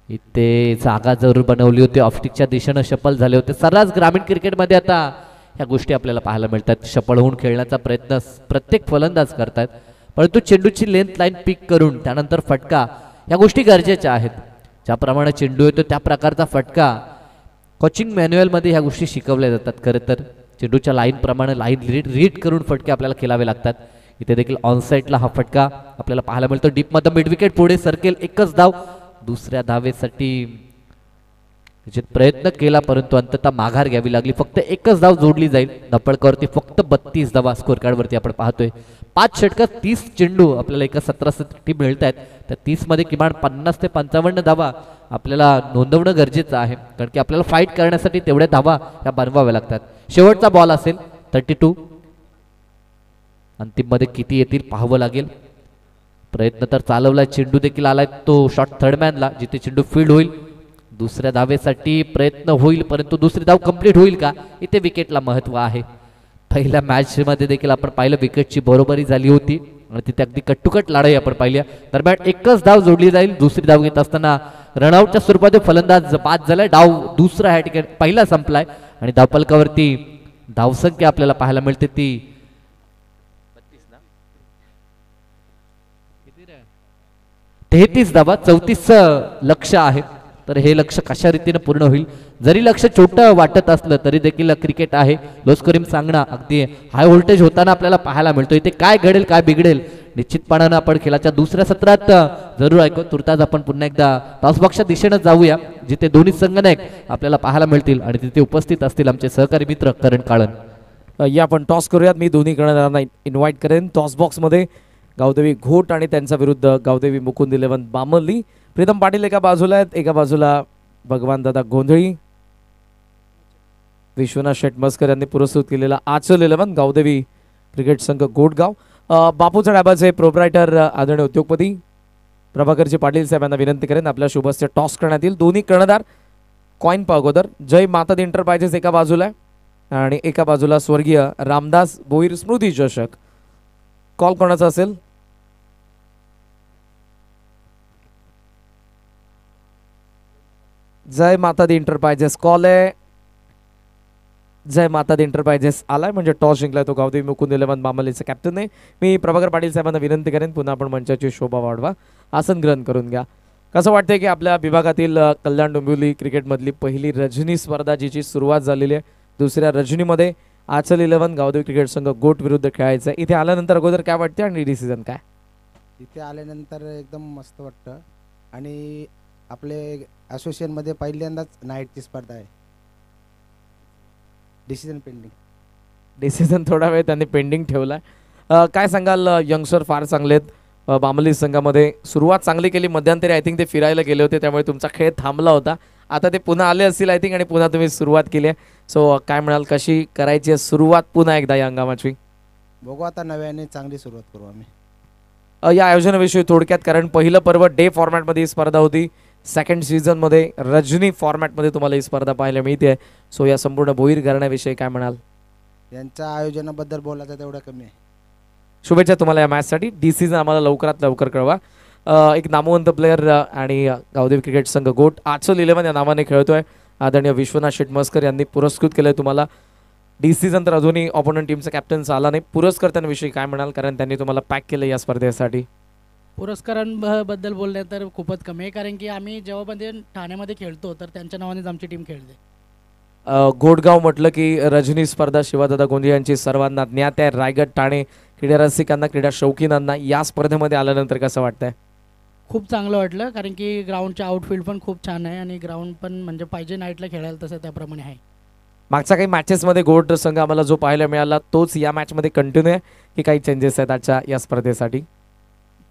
A: इथे जागा जरूर बनवली होती, ऑफस्टिकच्या दिशेनं शफल झाले होते. सर्रास ग्रामीण क्रिकेटमध्ये आता ह्या गोष्टी आपल्याला पाहायला मिळतात. शफल होऊन खेळण्याचा प्रयत्न प्रत्येक फलंदाज करतात, परंतु चेंडूची लेंथ लाईन पिक करून त्यानंतर फटका, या गोष्टी गरजेच्या आहेत. ज्याप्रमाणे चेंडू येतो त्या प्रकारचा फटका कोचिंग मॅन्युअलमध्ये ह्या गोष्टी शिकवल्या जातात. खरं तर चेंडूच्या लाईनप्रमाणे लाईन रीड करून फटके आपल्याला खेळावे लागतात. इथे देखील ऑनसाईडला हा फटका आपल्याला पाहायला मिळतो. डीपमध्ये मिड विकेट पुढे सरकेल. एकच धाव. दुसऱ्या धावेसाठी प्रयत्न केला, परंतु अंततः माघार घ्यावी लागली. फक्त एकच धाव जोडली जाईल. नपळकरवरती फक्त 32 धावा स्कोर कार्डवरती आपण पाहतोय. 5 षटकात 30 चेंडू आपल्याला एका 17 मिळत आहेत. त्या 30 मध्ये किमान 50 ते 55 धावा आपल्याला नोंदवणं गरजेचं आहे, कारण की आपल्याला फाईट करण्यासाठी तेवढ्या धावा ह्या बनवाव्या लागतात. शेवटचा बॉल असेल 32. अंतिम मध्ये किती येतील पाहावं लागेल. प्रयत्न तर चालवलाय. चेंडू देखील आलाय तो शॉट थर्डमॅनला, जिथे चेंडू फील्ड होईल. दुसऱ्या धावेसाठी प्रयत्न होईल, परंतु दुसरी धाव कंप्लीट होईल का, इथे विकेटला महत्व आहे. पहिल्या मॅच मध्ये देखील आपण पाहिलं विकेटची बरोबरी झाली होती आणि तिथे अगदी कट्टुकट लढाई आपण पाहिली. दरम्यान एकच धाव जोडली जाईल. दुसरी धाव घेत असताना रनआउटच्या स्वरूपात फलंदाज बाद झालाय. डाव दुसरा ह्या ठिकाणी पहिला संपलाय आणि धावफलकावरती धावसंख्या आपल्याला पाहायला मिळते ती 33 धावा. 34 लक्ष आहे, तर हे लक्ष कशा रीतीने पूर्ण होईल. जरी लक्ष छोटं वाटत असलं तरी देखील क्रिकेट आहे. लो स्कोरिंग सांगणं अगदी हाय व्होल्टेज होताना आपल्याला पाहायला मिळतो. इथे काय घडेल काय बिघडेल निश्चितपणानं आपण खेळाच्या दुसऱ्या सत्रात जरूर ऐकू. तुर्तास आपण पुन्हा एकदा टॉसबॉक्सच्या दिशेनं जाऊया, जिथे दोन्ही संघनायक आपल्याला पाहायला मिळतील आणि तिथे उपस्थित असतील आमचे सहकारी मित्र करण काळन.
B: या आपण टॉस करूयात. मी दोन्ही कर्णधारांना इन्व्हाइट करेन. टॉस बॉक्समध्ये गावदेवी घोट आणि त्यांच्या विरुद्ध गावदेवी मुकुंद 11 बामर्ली. प्रीतम पाटील एका बाजूला आहेत, एका बाजूला भगवान दादा गोंधळी. विश्वनाथ शेटमस्कर यांनी पुरस्कृत केलेला आचल 11 गावदेवी क्रिकेट संघ गोटगाव. बापूचा डाबाचे प्रोप्रायटर आदरणीय उद्योगपती प्रभाकरजी पाटील साहेबांना विनंती करेन आपल्या शुभस्य टॉस करण्यात येईल. दोन्ही कर्णधार कॉइन पहा अगोदर. जय माता दी एंटरप्राइजेस एका बाजूला आहे आणि एका बाजूला स्वर्गीय रामदास भोईर स्मृती चषक. कॉल कोणाचा असेल? जय माता दी एंटरप्राइजेस कॉल आहे. जय माता दी एंटरप्राइजेस आलाय म्हणजे टॉस जिंकलाय तो गावदेवी मुकुंद 11 बामलीचा कॅप्टन आहे. मी प्रभाकर पाटील साहेबांना विनंती करेन पुन्हा आपण मंचाची शोभा वाढवा, आसन ग्रहण करून घ्या. कसं वाटतंय की आपल्या विभागातील कल्याण डोंबिवली क्रिकेटमधली पहिली रजनी स्पर्धा जिची सुरुवात झालेली आहे. दुसऱ्या रजनीमध्ये आचल 11 गावदेवी क्रिकेट संघ गोट विरुद्ध खेळायचं आहे. इथे आल्यानंतर अगोदर काय वाटते आणि डिसिजन काय?
D: इथे आल्यानंतर एकदम मस्त वाटतं आणि आपले असोसिएशनमध्ये पहिल्यांदाच नाईटची स्पर्धा आहे. Decision pending.
B: डिसिजन थोडा वेळ त्यांनी पेंडिंग ठेवला. काय सांगाल? यंगस्टर फार चांगले आहेत. बामली संघामध्ये सुरुवात चांगली केली, मध्यंतरी आय थिंक ते फिरायला गेले होते त्यामुळे तुमचा खेळ थांबला होता. आता ते पुन्हा आले असतील आय थिंक आणि पुन्हा तुम्ही सुरुवात केली आहे. सो काय म्हणाल, कशी करायची आहे सुरुवात पुन्हा एकदा या हंगामाची?
D: बघू आता नव्याने चांगली सुरुवात करू आम्ही.
B: या आयोजनाविषयी थोडक्यात, कारण पहिलं पर्व डे फॉर्मॅटमध्ये ही स्पर्धा होती, सेकंड सीझनमध्ये रजनी फॉर्मॅटमध्ये तुम्हाला ही स्पर्धा पाहायला मिळते. सो या संपूर्ण भोईर घराण्याविषयी काय म्हणाल?
D: यांच्या आयोजनाबद्दल बोलायचं तेवढं कमी आहे.
B: शुभेच्छा तुम्हाला या मॅचसाठी. डिसिजन आम्हाला लवकरात लवकर कळवा. एक नामवंत प्लेयर आणि गावदेवी क्रिकेट संघ गोट आचल 11 या नावाने खेळतोय. आदरणीय विश्वनाथ शेटमस्कर यांनी पुरस्कृत केलंय तुम्हाला. डिसिजन तर अजूनही ऑपोनंट टीमचा कॅप्टन आला नाही. पुरस्कर्त्यांविषयी काय म्हणाल, कारण त्यांनी तुम्हाला पॅक केलं या स्पर्धेसाठी?
E: पुरस्कारांबद्दल बोलणे तर खूपच कमी आहे, कारण की आम्ही जेव्हा मध्ये ठाण्यामध्ये खेळतो तर त्यांच्या नावानेच आमची टीम खेळते.
B: गोडगाव म्हटलं की रजनी स्पर्धा शिवादादा गोंजे यांची सर्वांना ज्ञात आहे. रायगड ठाणे क्रीडा रसिकांना, क्रीडा शौकीनांना या स्पर्धेमध्ये आल्यानंतर कसं वाटतंय?
E: खूप चांगलं वाटलं, कारण की ग्राउंडचे आउटफील्ड पण खूप छान आहे आणि ग्राउंड पण म्हणजे पाहिजे नाईटला खेळायला तसं त्याप्रमाणे आहे.
B: मागच्या काही मॅचेसमध्ये गोट संघ आम्हाला जो पाहायला मिळाला तोच या मॅचमध्ये कंटिन्यू आहे की काही चेंजेस आहेत आजच्या या स्पर्धेसाठी?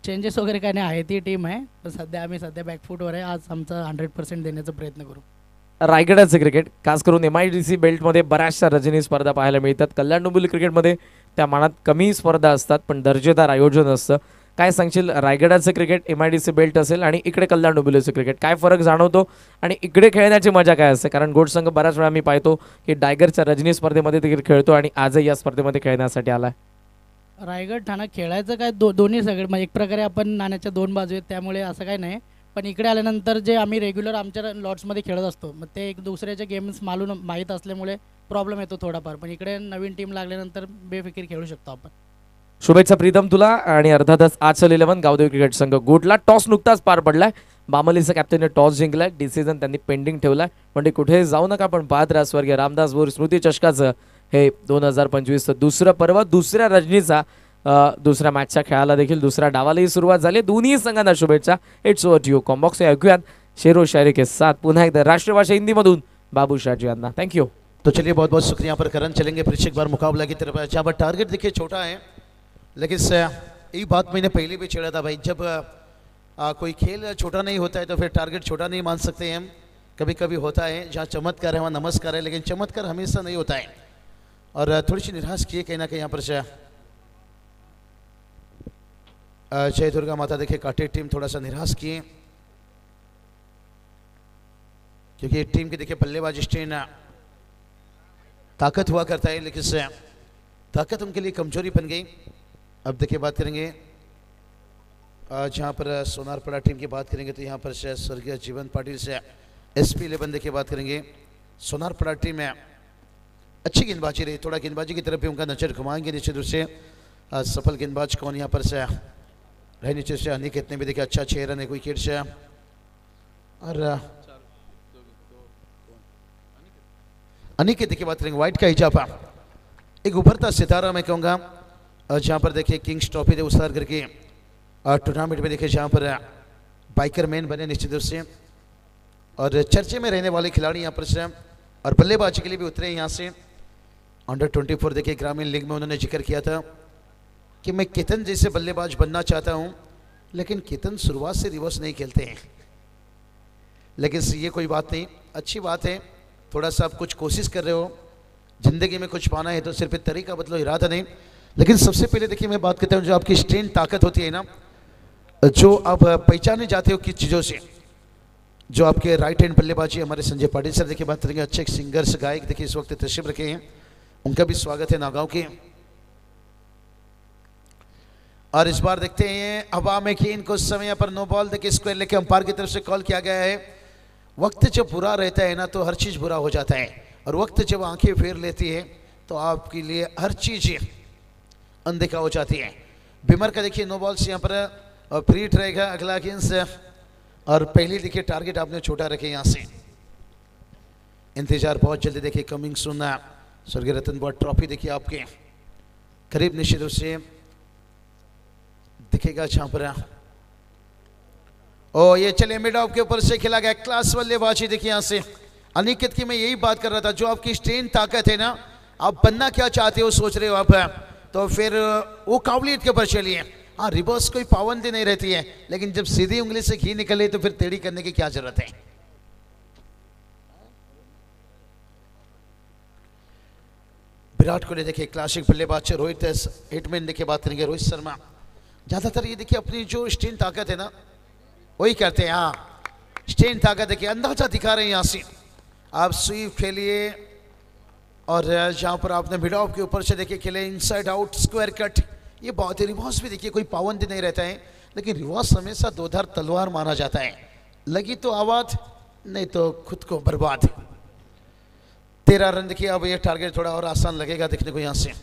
E: चेंजेस वगैरे काय नाही आहे, ती टीम आहे. पण सध्या आम्ही बॅकफूटवर आहे. आज आमचा 100% देण्याचा प्रयत्न करू.
B: रायगडाचं क्रिकेट खास करून MIDC बेल्टमध्ये बऱ्याचशा रजनी स्पर्धा पाहायला मिळतात. कल्याण डोंबिवली क्रिकेटमध्ये त्या मानात कमी स्पर्धा असतात पण दर्जेदार आयोजन असतं. काय सांगशील, रायगडाचं क्रिकेट MIDC बेल्ट असेल आणि इकडे कल्याण डोंबिवलीचं क्रिकेट, काय फरक जाणवतो आणि इकडे खेळण्याची मजा काय असते? कारण गोट संघ बऱ्याच वेळा मी पाहतो की टायगरच्या रजनी स्पर्धेमध्ये देखील खेळतो आणि आजही या स्पर्धेमध्ये खेळण्यासाठी आला.
E: रायगड ठाणा खेळायचं काय दोन्ही सगळे म्हणजे एक प्रकारे आपण नाण्याच्या दोन बाजू आहेत, त्यामुळे असं काय नाही. पण इकडे आल्यानंतर जे आम्ही रेग्युलर आमच्या लॉट्समध्ये खेळत असतो मग ते एक दुसऱ्याचे गेम्स माहीत असल्यामुळे प्रॉब्लेम येतो थोडाफार. पण इकडे नवीन टीम लागल्यानंतर बेफिकीर खेळू शकतो आपण.
B: शुभेच्छा प्रीतम तुला. आणि अर्थातच आचल 11 गावदेवी क्रिकेट संघ गोटला टॉस नुकताच पार पडलाय. बामलीचा कॅप्टनने टॉस जिंकलाय. डिसिजन त्यांनी पेंडिंग ठेवलाय. म्हणजे कुठे जाऊ नका, पण पाहत राहा स्वर्गीय रामदास भोईर स्मृती चषकाचं हे 2025 दुसरं पर्व, दुसऱ्या रजनीचा दुसऱ्या मॅचच्या खेळाला देखील दुसऱ्या डावालाही सुरुवात झाली. दोन्ही संघांना शुभेच्छा. It's over to you. कॉम्बॉक्स ऐकूयात शेरो शायरी के साथ पुन्हा एकदा राष्ट्रभाषा हिंदीमधून बाबू शाहजी यांना. थँक्यू.
F: तो चलिए बहुत बहुत शुक्रिया पर करण चलेंगे फिर से एक बार मुकाबला की तरफ. जहाँ पर टारगेट देखिए छोटा है, लेकिन यही बात मैंने पहले भी छेड़ा था भाई, जब कोई खेल छोटा नहीं होता है तो फिर टारगेट छोटा नहीं मान सकते हम. कभी कभी होता है जहाँ चमत्कार है वहाँ नमस्कार है, लेकिन चमत्कार हमेशा नहीं होता है. और थोड़ी सी निराश किए कहीं ना कहीं यहाँ पर जय दुर्गा माता देखिए काटे टीम थोड़ा सा निराश किए, क्योंकि टीम की देखिए बल्लेबाजी स्ट्रेन ताकत हुआ करता है, लेकिन ताकत उनके लिए कमजोरी बन गई. अब देखिए बात करेंगे जहाँ पर सोनारपड़ा टीम की बात करेंगे तो यहाँ पर स्वर्गीय जीवन पाटिल से SP 11 देखिए बात करेंगे. सोनारपड़ा टीम में अच्छी गेंदबाजी रही, थोड़ा गेंदबाजी की तरफ भी उनका नजर घुमाएंगे निश्चित रूप से. सफल गेंदबाज कौन यहाँ पर रहे नीचे से अनिकेत ने भी देखिए अच्छा 6 रन एक विकेट से. और अनिकेत देखिए बात करेंगे वाइट का इजाफा, एक उभरता सितारा मैं कहूँगा जहाँ पर देखिए किंग्स ट्रॉफी दे उसार करके टूर्नामेंट में देखिए जहाँ पर बाइकर मैन बने निश्चित रूप से, और चर्चे में रहने वाले खिलाड़ी यहाँ पर से और बल्लेबाजी के लिए भी उतरे यहाँ से. अंडर-24 देखिए ग्रामीण लीग में उन्होंने जिक्र किया था कि मैं केतन जैसे बल्लेबाज बनना चाहता हूं, लेकिन केतन शुरुआत से रिवर्स नहीं खेलते हैं. लेकिन ये कोई बात नहीं, अच्छी बात है. थोड़ा सा आप कुछ कोशिश कर रहे हो, ज़िंदगी में कुछ पाना है तो सिर्फ तरीका बदलो, इरादा नहीं. लेकिन सबसे पहले देखिए मैं बात करता हूँ जो आपकी स्ट्रेंथ ताकत होती है ना, जो आप पहचाने जाते हो किस चीज़ों से, जो आपके राइट हैंड बल्लेबाजी हमारे संजय पाटिल सर देखिए बात करेंगे, अच्छे सिंगर्स गायक देखिए इस वक्त तशरीफ रखे हैं, उनका भी स्वागत है नागांव के। और इस बार देखते हैं हवा में कि इनको समय पर नो बॉल देखिए स्क्वायर लेके अंपायर की तरफ से कॉल किया गया है। वक्त जब बुरा रहता है ना तो हर चीज़ बुरा हो जाता है, और वक्त जब आंखें फेर लेती है तो आपके लिए हर चीज़ अनदेखा हो जाती है। बिमर का देखिए नो बॉल्स यहाँ पर और फ्रीट रहेगा अगला गेंद, और पहली देखिए टारगेट आपने छोटा रखे यहाँ से। इंतजार बहुत जल्दी देखिए कमिंग सुन स्वर्गीय रतन बोर्ड ट्रॉफी देखिए आपके करीब निश्चित रूप से दिखेगा जहां पर। ओ ये चले मिड ऑफ के ऊपर से खेला गया क्लास बल्लेबाजी देखिए यहाँ से। अनिकेत की मैं यही बात कर रहा था, जो आपकी स्ट्रेन ताकत है ना, आप बनना क्या चाहते हो सोच रहे हो आप, तो फिर वो काबिलियत के ऊपर चलिए। हाँ रिवर्स कोई पाबंदी नहीं रहती है, लेकिन जब सीधी उंगली से घी निकले तो फिर टेढ़ी करने की क्या जरूरत है। विराट कोहली देखिए क्लासिक बल्लेबाज, रोहित हिटमैन देखिए बात करेंगे रोहित शर्मा। ज्यादातर ये देखिए अपनी जो स्ट्रेन ताकत है ना वही करते हैं। हाँ स्ट्रेन ताकत देखिए अंदाजा दिखा रहे हैं यहाँ से। आप स्वीप खेलिए, और जहाँ पर आपने मिड ऑफ के ऊपर से देखिए खेले इनसाइड आउट स्क्वायर कट, ये बहुत ही रिवर्स भी देखिए कोई पाबंदी नहीं रहता है, लेकिन रिवर्स हमेशा दोधार तलवार माना जाता है। लगी तो आवाज, नहीं तो खुद को बर्बाद। 13 रन देखिए, अब ये टारगेट थोड़ा और आसान लगेगा देखने को यहाँ से।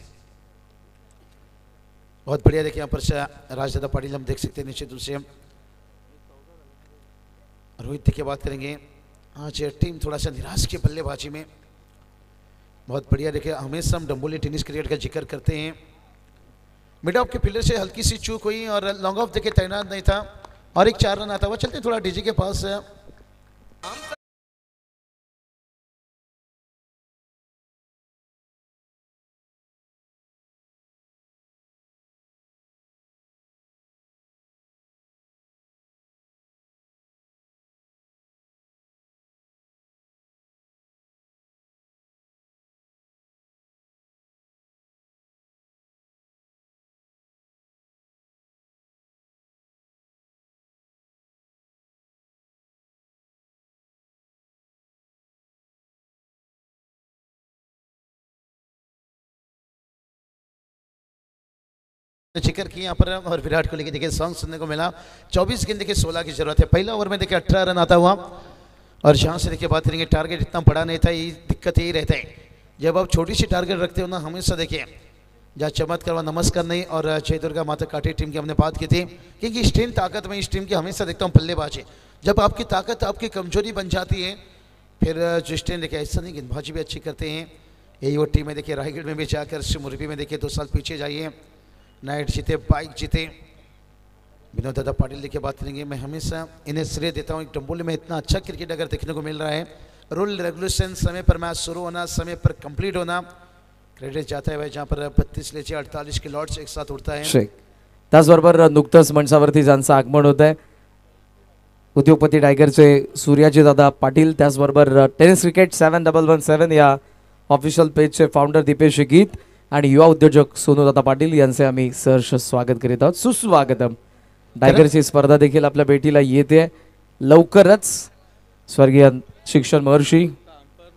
F: बहुत बढ़िया देखिए यहाँ पर से राजदादा पाटिल हम देख सकते हैं निश्चित रूप से। रोहित की बात करेंगे, आज टीम थोड़ा सा निराश की बल्लेबाजी में। बहुत बढ़िया देखिए, हमेशा हम डंबोली टेनिस क्रिकेट का जिक्र करते हैं। मिड ऑफ के फील्डर से हल्की सी चूक हुई और लॉन्ग ऑफ देखिए तैनात नहीं था, और एक 4 रन आता हुआ। चलते थोड़ा डीजी के पास। जिक्र किया यहाँ पर, और विराट कोहली के देखिए सॉन्ग सुनने को मिला। 24 गेंद देखिए 16 की जरूरत है। पहला ओवर में देखिए 18 रन आता हुआ, और जहाँ से देखिए बात करेंगे टारगेट इतना बड़ा नहीं था। ये दिक्कत यही रहता है जब आप छोटी सी टारगेट रखते हो ना, हमेशा देखिए जहाँ चमत्कार व नमस्कार नहीं। और जय दुर्गा माता काठी टीम की हमने बात की थी, क्योंकि इस टीम ताकत में इस टीम की हमेशा देखता हूँ बल्लेबाजी। जब आपकी ताकत आपकी कमजोरी बन जाती है, फिर जिस टीम देखिए ऐसा नहीं, गेंदबाजी भी अच्छी करते हैं। यही वो टीम है देखिए रायगढ़ में भी जाकर मुरबी में देखिए 2 साल पीछे जाइए, नाइट जीते, बाइक जीते। विनोद दादा पाटिल देखिए बात करेंगे, मैं हमेशा इन्हें श्रेय देता हूँ। एक डंबोली में इतना अच्छा क्रिकेट अगर देखने को मिल रहा है, रूल रेगुलेशन समय पर मैच शुरू होना, समय पर कंप्लीट होना, क्रेडिट जाता है भाई। जहाँ पर 32 लेचे 48 के लॉट्स एक साथ उडता है।
B: त्याचबरोबर नुकतंच मंचावरती ज्यांचं आगमन होत आहे, उद्योगपती टायगरचे सूर्याजी दादा पाटील, त्याचबरोबर टेनिस क्रिकेट 7117 या ऑफिशियल पेजचे फाउंडर दीपेश गीत आणि युवा उद्योजक सोनूदादा पाटील यांचे आम्ही सहर्ष स्वागत करीत आहोत। सुस्वागतम। टायगरची स्पर्धा देखील आपल्या भेटीला येते लवकरच। स्वर्गीय शिक्षण महर्षी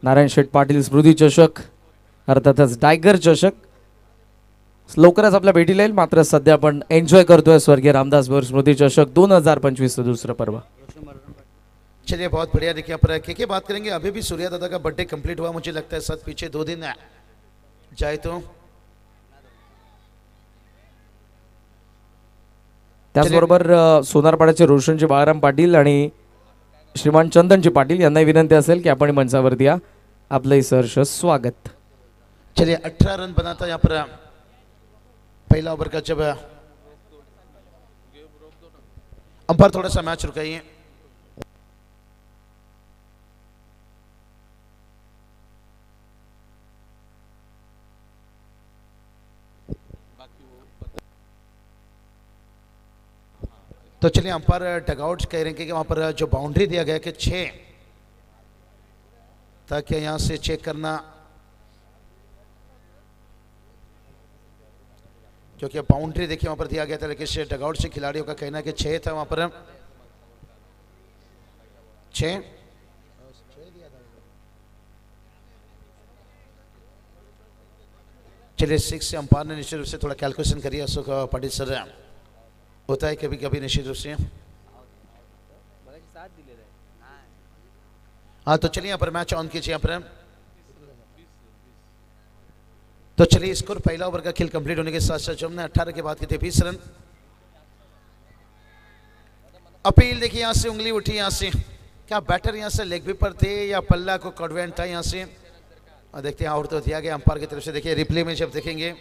B: नारायण शेठ पाटील स्मृती चषक, अर्थातच टायगर चषक लवकरच आपल्या भेटीला येईल। मात्र सध्या आपण एन्जॉय करतोय स्वर्गीय रामदास बोर स्मृती चषक 2025 दूसरा पर्व।
F: चलिए बहुत बढ़िया देखिए यहाँ पर के बात करेंगे। अभी भी सूर्या दादा का बर्थडे कंप्लीट हुआ, मुझे लगता है साथ पीछे 2 दिन जाए तो।
B: त्याचबरोबर सोनारपाड्याचे रोशनजी बाळाराम पाटील आणि श्रीमान चंदनजी पाटील यांना विनंती असेल की आपण मंचावरती या, आपलंही सहर्ष स्वागत।
F: चलिए 18 रन बनाता यहाँ पर पहला ओवर का। जब अंपायर थोड़ा सा मैच रुकाइए। तो चलिए अंपायर डगआउट कह रहे हैं कि वहां पर जो बाउंड्री दिया गया कि 6, ताकि यहां से चेक करना, क्योंकि बाउंड्री देखिए वहां पर दिया गया था, लेकिन डगआउट से खिलाड़ियों का कहना है कि 6 था वहां पर। 6। चलिए 6 से अंपायर ने निश्चित रूप से थोड़ा कैलकुलेशन करिए अशोक पाटिल सर। होता है कभी कभी निश्चित रूप से। हाँ तो चलिए यहाँ पर मैच ऑन कीजिए यहाँ पर। तो चलिए स्कोर पहला ओवर का खेल कंप्लीट होने के साथ साथ जो हमने 18 के बाद के थे 20 रन। अपील देखिए यहाँ से उंगली उठी यहाँ से, क्या बैटर यहाँ से लेग भी पर थे या पल्ला को कॉन्वेंट था यहाँ से। और देखते हैं आउट तो दिया गया अंपायर की तरफ से। देखिए रिप्ले में जब देखेंगे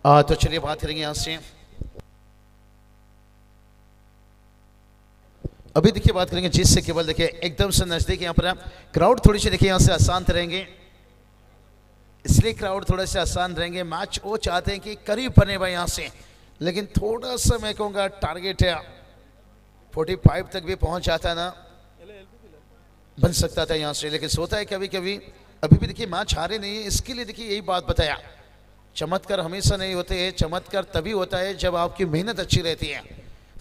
F: तो चलिए बात करेंगे यहाँ से। अभी देखिए बात करेंगे जीत से केवल देखिए एकदम से नजदीक यहाँ पर क्राउड थोड़ी सी देखिए यहाँ से आसान रहेंगे, इसलिए क्राउड थोड़े से आसान रहेंगे। मैच वो चाहते हैं कि करीब बने भाई यहाँ से, लेकिन थोड़ा सा मैं कहूँगा टारगेट है 45 तक भी पहुँच जाता है ना, बन सकता था यहाँ से, लेकिन सोता है कभी कभी। अभी भी देखिए मैच हारे नहीं है, इसके लिए देखिए यही बात बताया, चमत्कार हमेशा नहीं होते हैं, चमत्कार तभी होता है जब आपकी मेहनत अच्छी रहती है।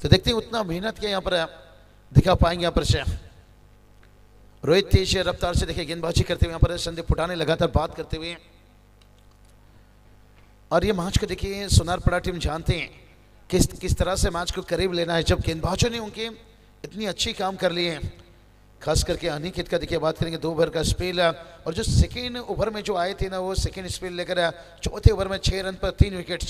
F: तो देखते हैं उतना मेहनत के यहाँ पर दिखा पाएंगे यहाँ पर से। रोहित तेज रफ्तार से देखिए गेंदबाजी करते हुए यहाँ पर संदीप फुटाने लगातार बात करते हुए। और ये मैच को देखिए सोनारपड़ा टीम जानते हैं किस तरह से मैच को करीब लेना है, जब गेंदबाजों ने उनके इतनी अच्छी काम कर लिए हैं। खास करके अनिकेत का देखिए बात करेंगे 2 ओवर का स्पेल, और जो सेकेंड ओवर में जो आए थे ना वो सेकेंड स्पेल लेकर चौथे ओवर में 6 रन पर 3 विकेट,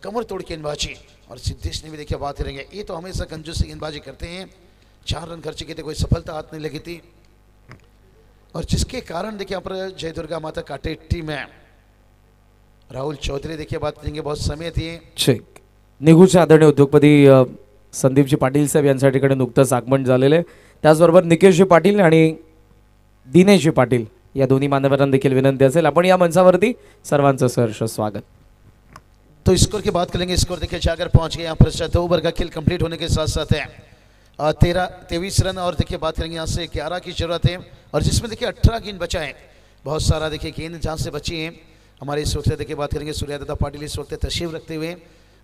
F: कमर तोड़ गेंदबाजी। और सिद्धेश ने भी देखिए बात करेंगे, ये तो हमेशा कंजूसी गेंदबाजी करते हैं, 4 रन खर्च किए थे, कोई सफलता हाथ नहीं लगी थी। और जिसके कारण देखिए यहाँ पर जय दुर्गा माता काटे टीम है। राहुल चौधरी देखिए बात करेंगे, बहुत समय थी
B: निघूचे आदरणीय उद्योगपती संदीपजी पाटील साहेब यांच्याकडे नुकतंच आगमन झालेलं आहे। त्याचबरोबर निकेशजी पाटील आणि दिनेशजी पाटील या दोन्ही मान्यवरांना देखील विनंती असेल आपण या मंचावरती सर्वांचं सहर्ष स्वागत।
F: तो स्कोर की बात करेंगे, स्कोर देखिए जाकर पहुंच गए यहाँ पर 2 ओवर का खेल कंप्लीट होने के साथ साथ है 23 रन। और देखिए बात करेंगे यहाँ से 11 की जरूरत है, और जिसमें देखिए 18 गेंद बचा है। बहुत सारा देखिए गेंद जहाँ से बची है। हमारे इस वक्त देखिए बात करेंगे सूर्यदादा पाटिल इस वक्त तशरीफ रखते हुए,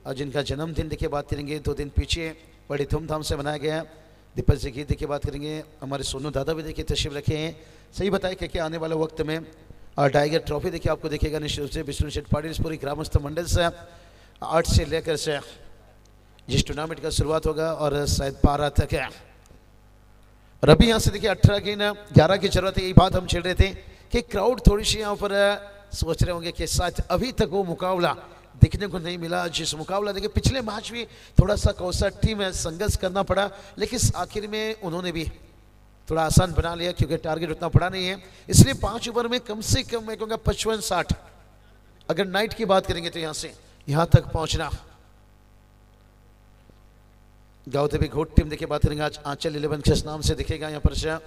F: और जिनका जन्मदिन देखिए बात करेंगे 2 दिन पीछे बड़ी धूमधाम से मनाया गया है। दीपक जी की देखिए बात करेंगे, हमारे सोनू दादा भी देखिए तशरीफ रखे हैं। सही बताए कि आने वाले वक्त में टाइगर ट्रॉफी देखिए आपको देखेगा निश्चित रूप से विष्णु शेठ पाटिल पूरी ग्रामस्थ मंडल से 8 से लेकर से जिस टूर्नामेंट का शुरुआत होगा और शायद 12 तक है। और अभी यहाँ से देखिए 18 गेंद 11 की जरूरत है। यही बात हम छेड़ रहे थे कि क्राउड थोड़ी सी यहाँ पर सोच रहे होंगे कि शायद अभी तक वो मुकाबला देखने को नहीं मिला, जिस मुकाबला देखिए पिछले मैच भी थोड़ा सा कौसा टीम है, संघर्ष करना पड़ा, लेकिन आखिर में उन्होंने भी थोड़ा आसान बना लिया क्योंकि टारगेट उतना बड़ा नहीं है। इसलिए 5 ओवर में कम से कम मैं कहूँगा 55-60, अगर नाइट की बात करेंगे तो यहाँ से यहाँ तक पहुँचना। गाँव देवी घोट टीम देखिए बात करेंगे आज आंचल 11 के नाम से दिखेगा यहाँ पर से।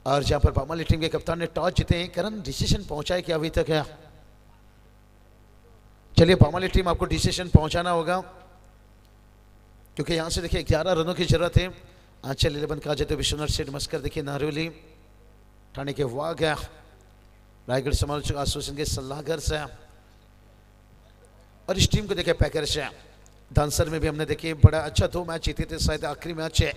F: और जहाँ पर पामाली टीम के कप्तान ने टॉस जीते हैं, करण डिसीजन पहुंचाए कि अभी तक है। चलिए पामाली टीम आपको डिसीजन पहुंचाना होगा क्योंकि यहां से देखिए 11 रनों की जरूरत है। आंचल 11 का जैसे विश्वनाथ सेठ मस्कर देखिए नारोली ठाणे के वाघ है, रायगढ़ समालोचक एसोसिएशन के सलाहकार से, और इस टीम को देखिए पैकर्स है। धानसर में भी हमने देखिए बड़ा अच्छा 2 मैच जीते थे, शायद आखिरी मैच है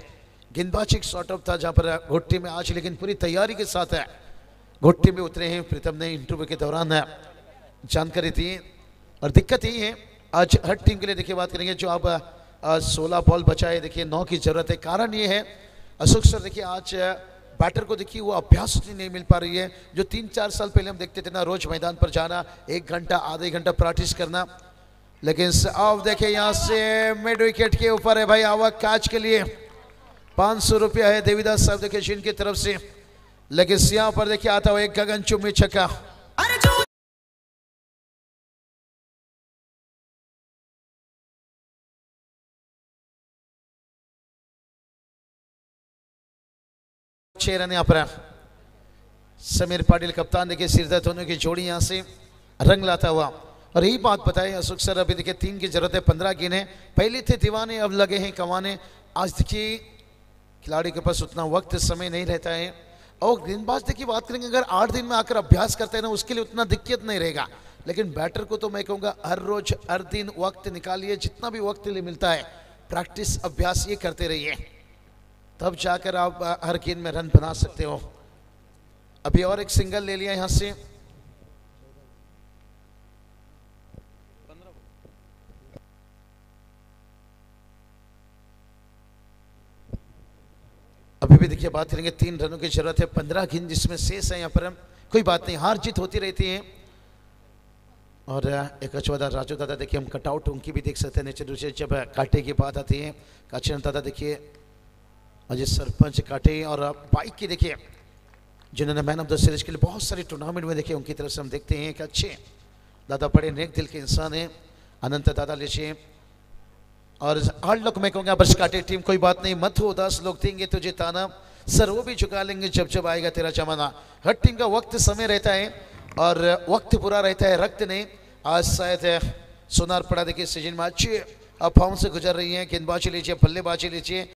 F: गेंदबाजी एक शॉर्ट ऑफ था जहां पर घोट्टी में आज लेकिन पूरी तैयारी के साथ है घोट्टी में उतरे हैं। प्रीतम ने इंटरव्यू के दौरान जानकारी दी। और दिक्कत यही है आज हर टीम के लिए देखिए बात करेंगे जो आप 16 बॉल बचाए देखिए 9 की जरूरत है। कारण ये है अशोक सर देखिए आज बैटर को देखिए वो अभ्यास उतनी नहीं मिल पा रही है जो 3-4 साल पहले हम देखते थे ना, रोज मैदान पर जाना, 1 घंटा आधे घंटा प्रैक्टिस करना। लेकिन अब देखिए यहाँ से मिड विकेट के ऊपर है भाई आवक कैच के लिए 500 रुपया है देवीदास साहब देखिए जिनकी तरफ से। लेकिन यहाँ पर देखिए आता हुआ एक गगनचुंबी छक्का। छह रन यहाँ पर समीर पाटिल कप्तान देखिए सिरदर्द होने की जोड़ी यहाँ से रंग लाता हुआ। और यही बात बताए अशोक सर, अभी देखिए 3 की जरूरत है, 15 गेंदें, पहले थे दीवाने अब लगे हैं कमाने। आज देखिए खिलाड़ी के पास उतना वक्त समय नहीं रहता है। और गेंदबाज देखिए बात करेंगे अगर 8 दिन में आकर अभ्यास करते हैं ना उसके लिए उतना दिक्कत नहीं रहेगा। लेकिन बैटर को तो मैं कहूँगा हर रोज हर दिन वक्त निकालिए, जितना भी वक्त लिए मिलता है प्रैक्टिस अभ्यास ये करते रहिए, तब जाकर आप हर गेंद में रन बना सकते हो। अभी और एक सिंगल ले लिया यहां से। अभी भी देखिए बात करेंगे 3 रनों की जरूरत है, 15 गेंद जिसमें शेष है। यहाँ पर कोई बात नहीं, हार जीत होती रहती है। और एक अचवादा राजू दादा देखिए हम कटआउट उनकी भी देख सकते हैं नीचे दूसरे जब कांटे की बात आती है। काचन दादा देखिए अजय सरपंच काटे और बाइक की देखिए जिन्होंने मैन ऑफ द सीरीज के लिए बहुत सारे टूर्नामेंट में देखिए उनकी तरफ से हम देखते हैं कि अच्छे दादा बड़े नेक दिल के इंसान हैं। अनंत दादा लीजिए और 8 लोग मैं कहूँगा बर्ष काटे टीम कोई बात नहीं, मत हो उदास, लोग देंगे तुझे ताना, सर वो भी झुका लेंगे जब जब आएगा तेरा जमाना। हर टीम का वक्त समय रहता है और वक्त पूरा रहता है, रक्त नहीं। आज शायद सोनार पड़ा देखिए सीजन में अच्छे फॉर्म से गुजर रही है। गेंदबाजी लीजिए, बल्लेबाजी लीजिए,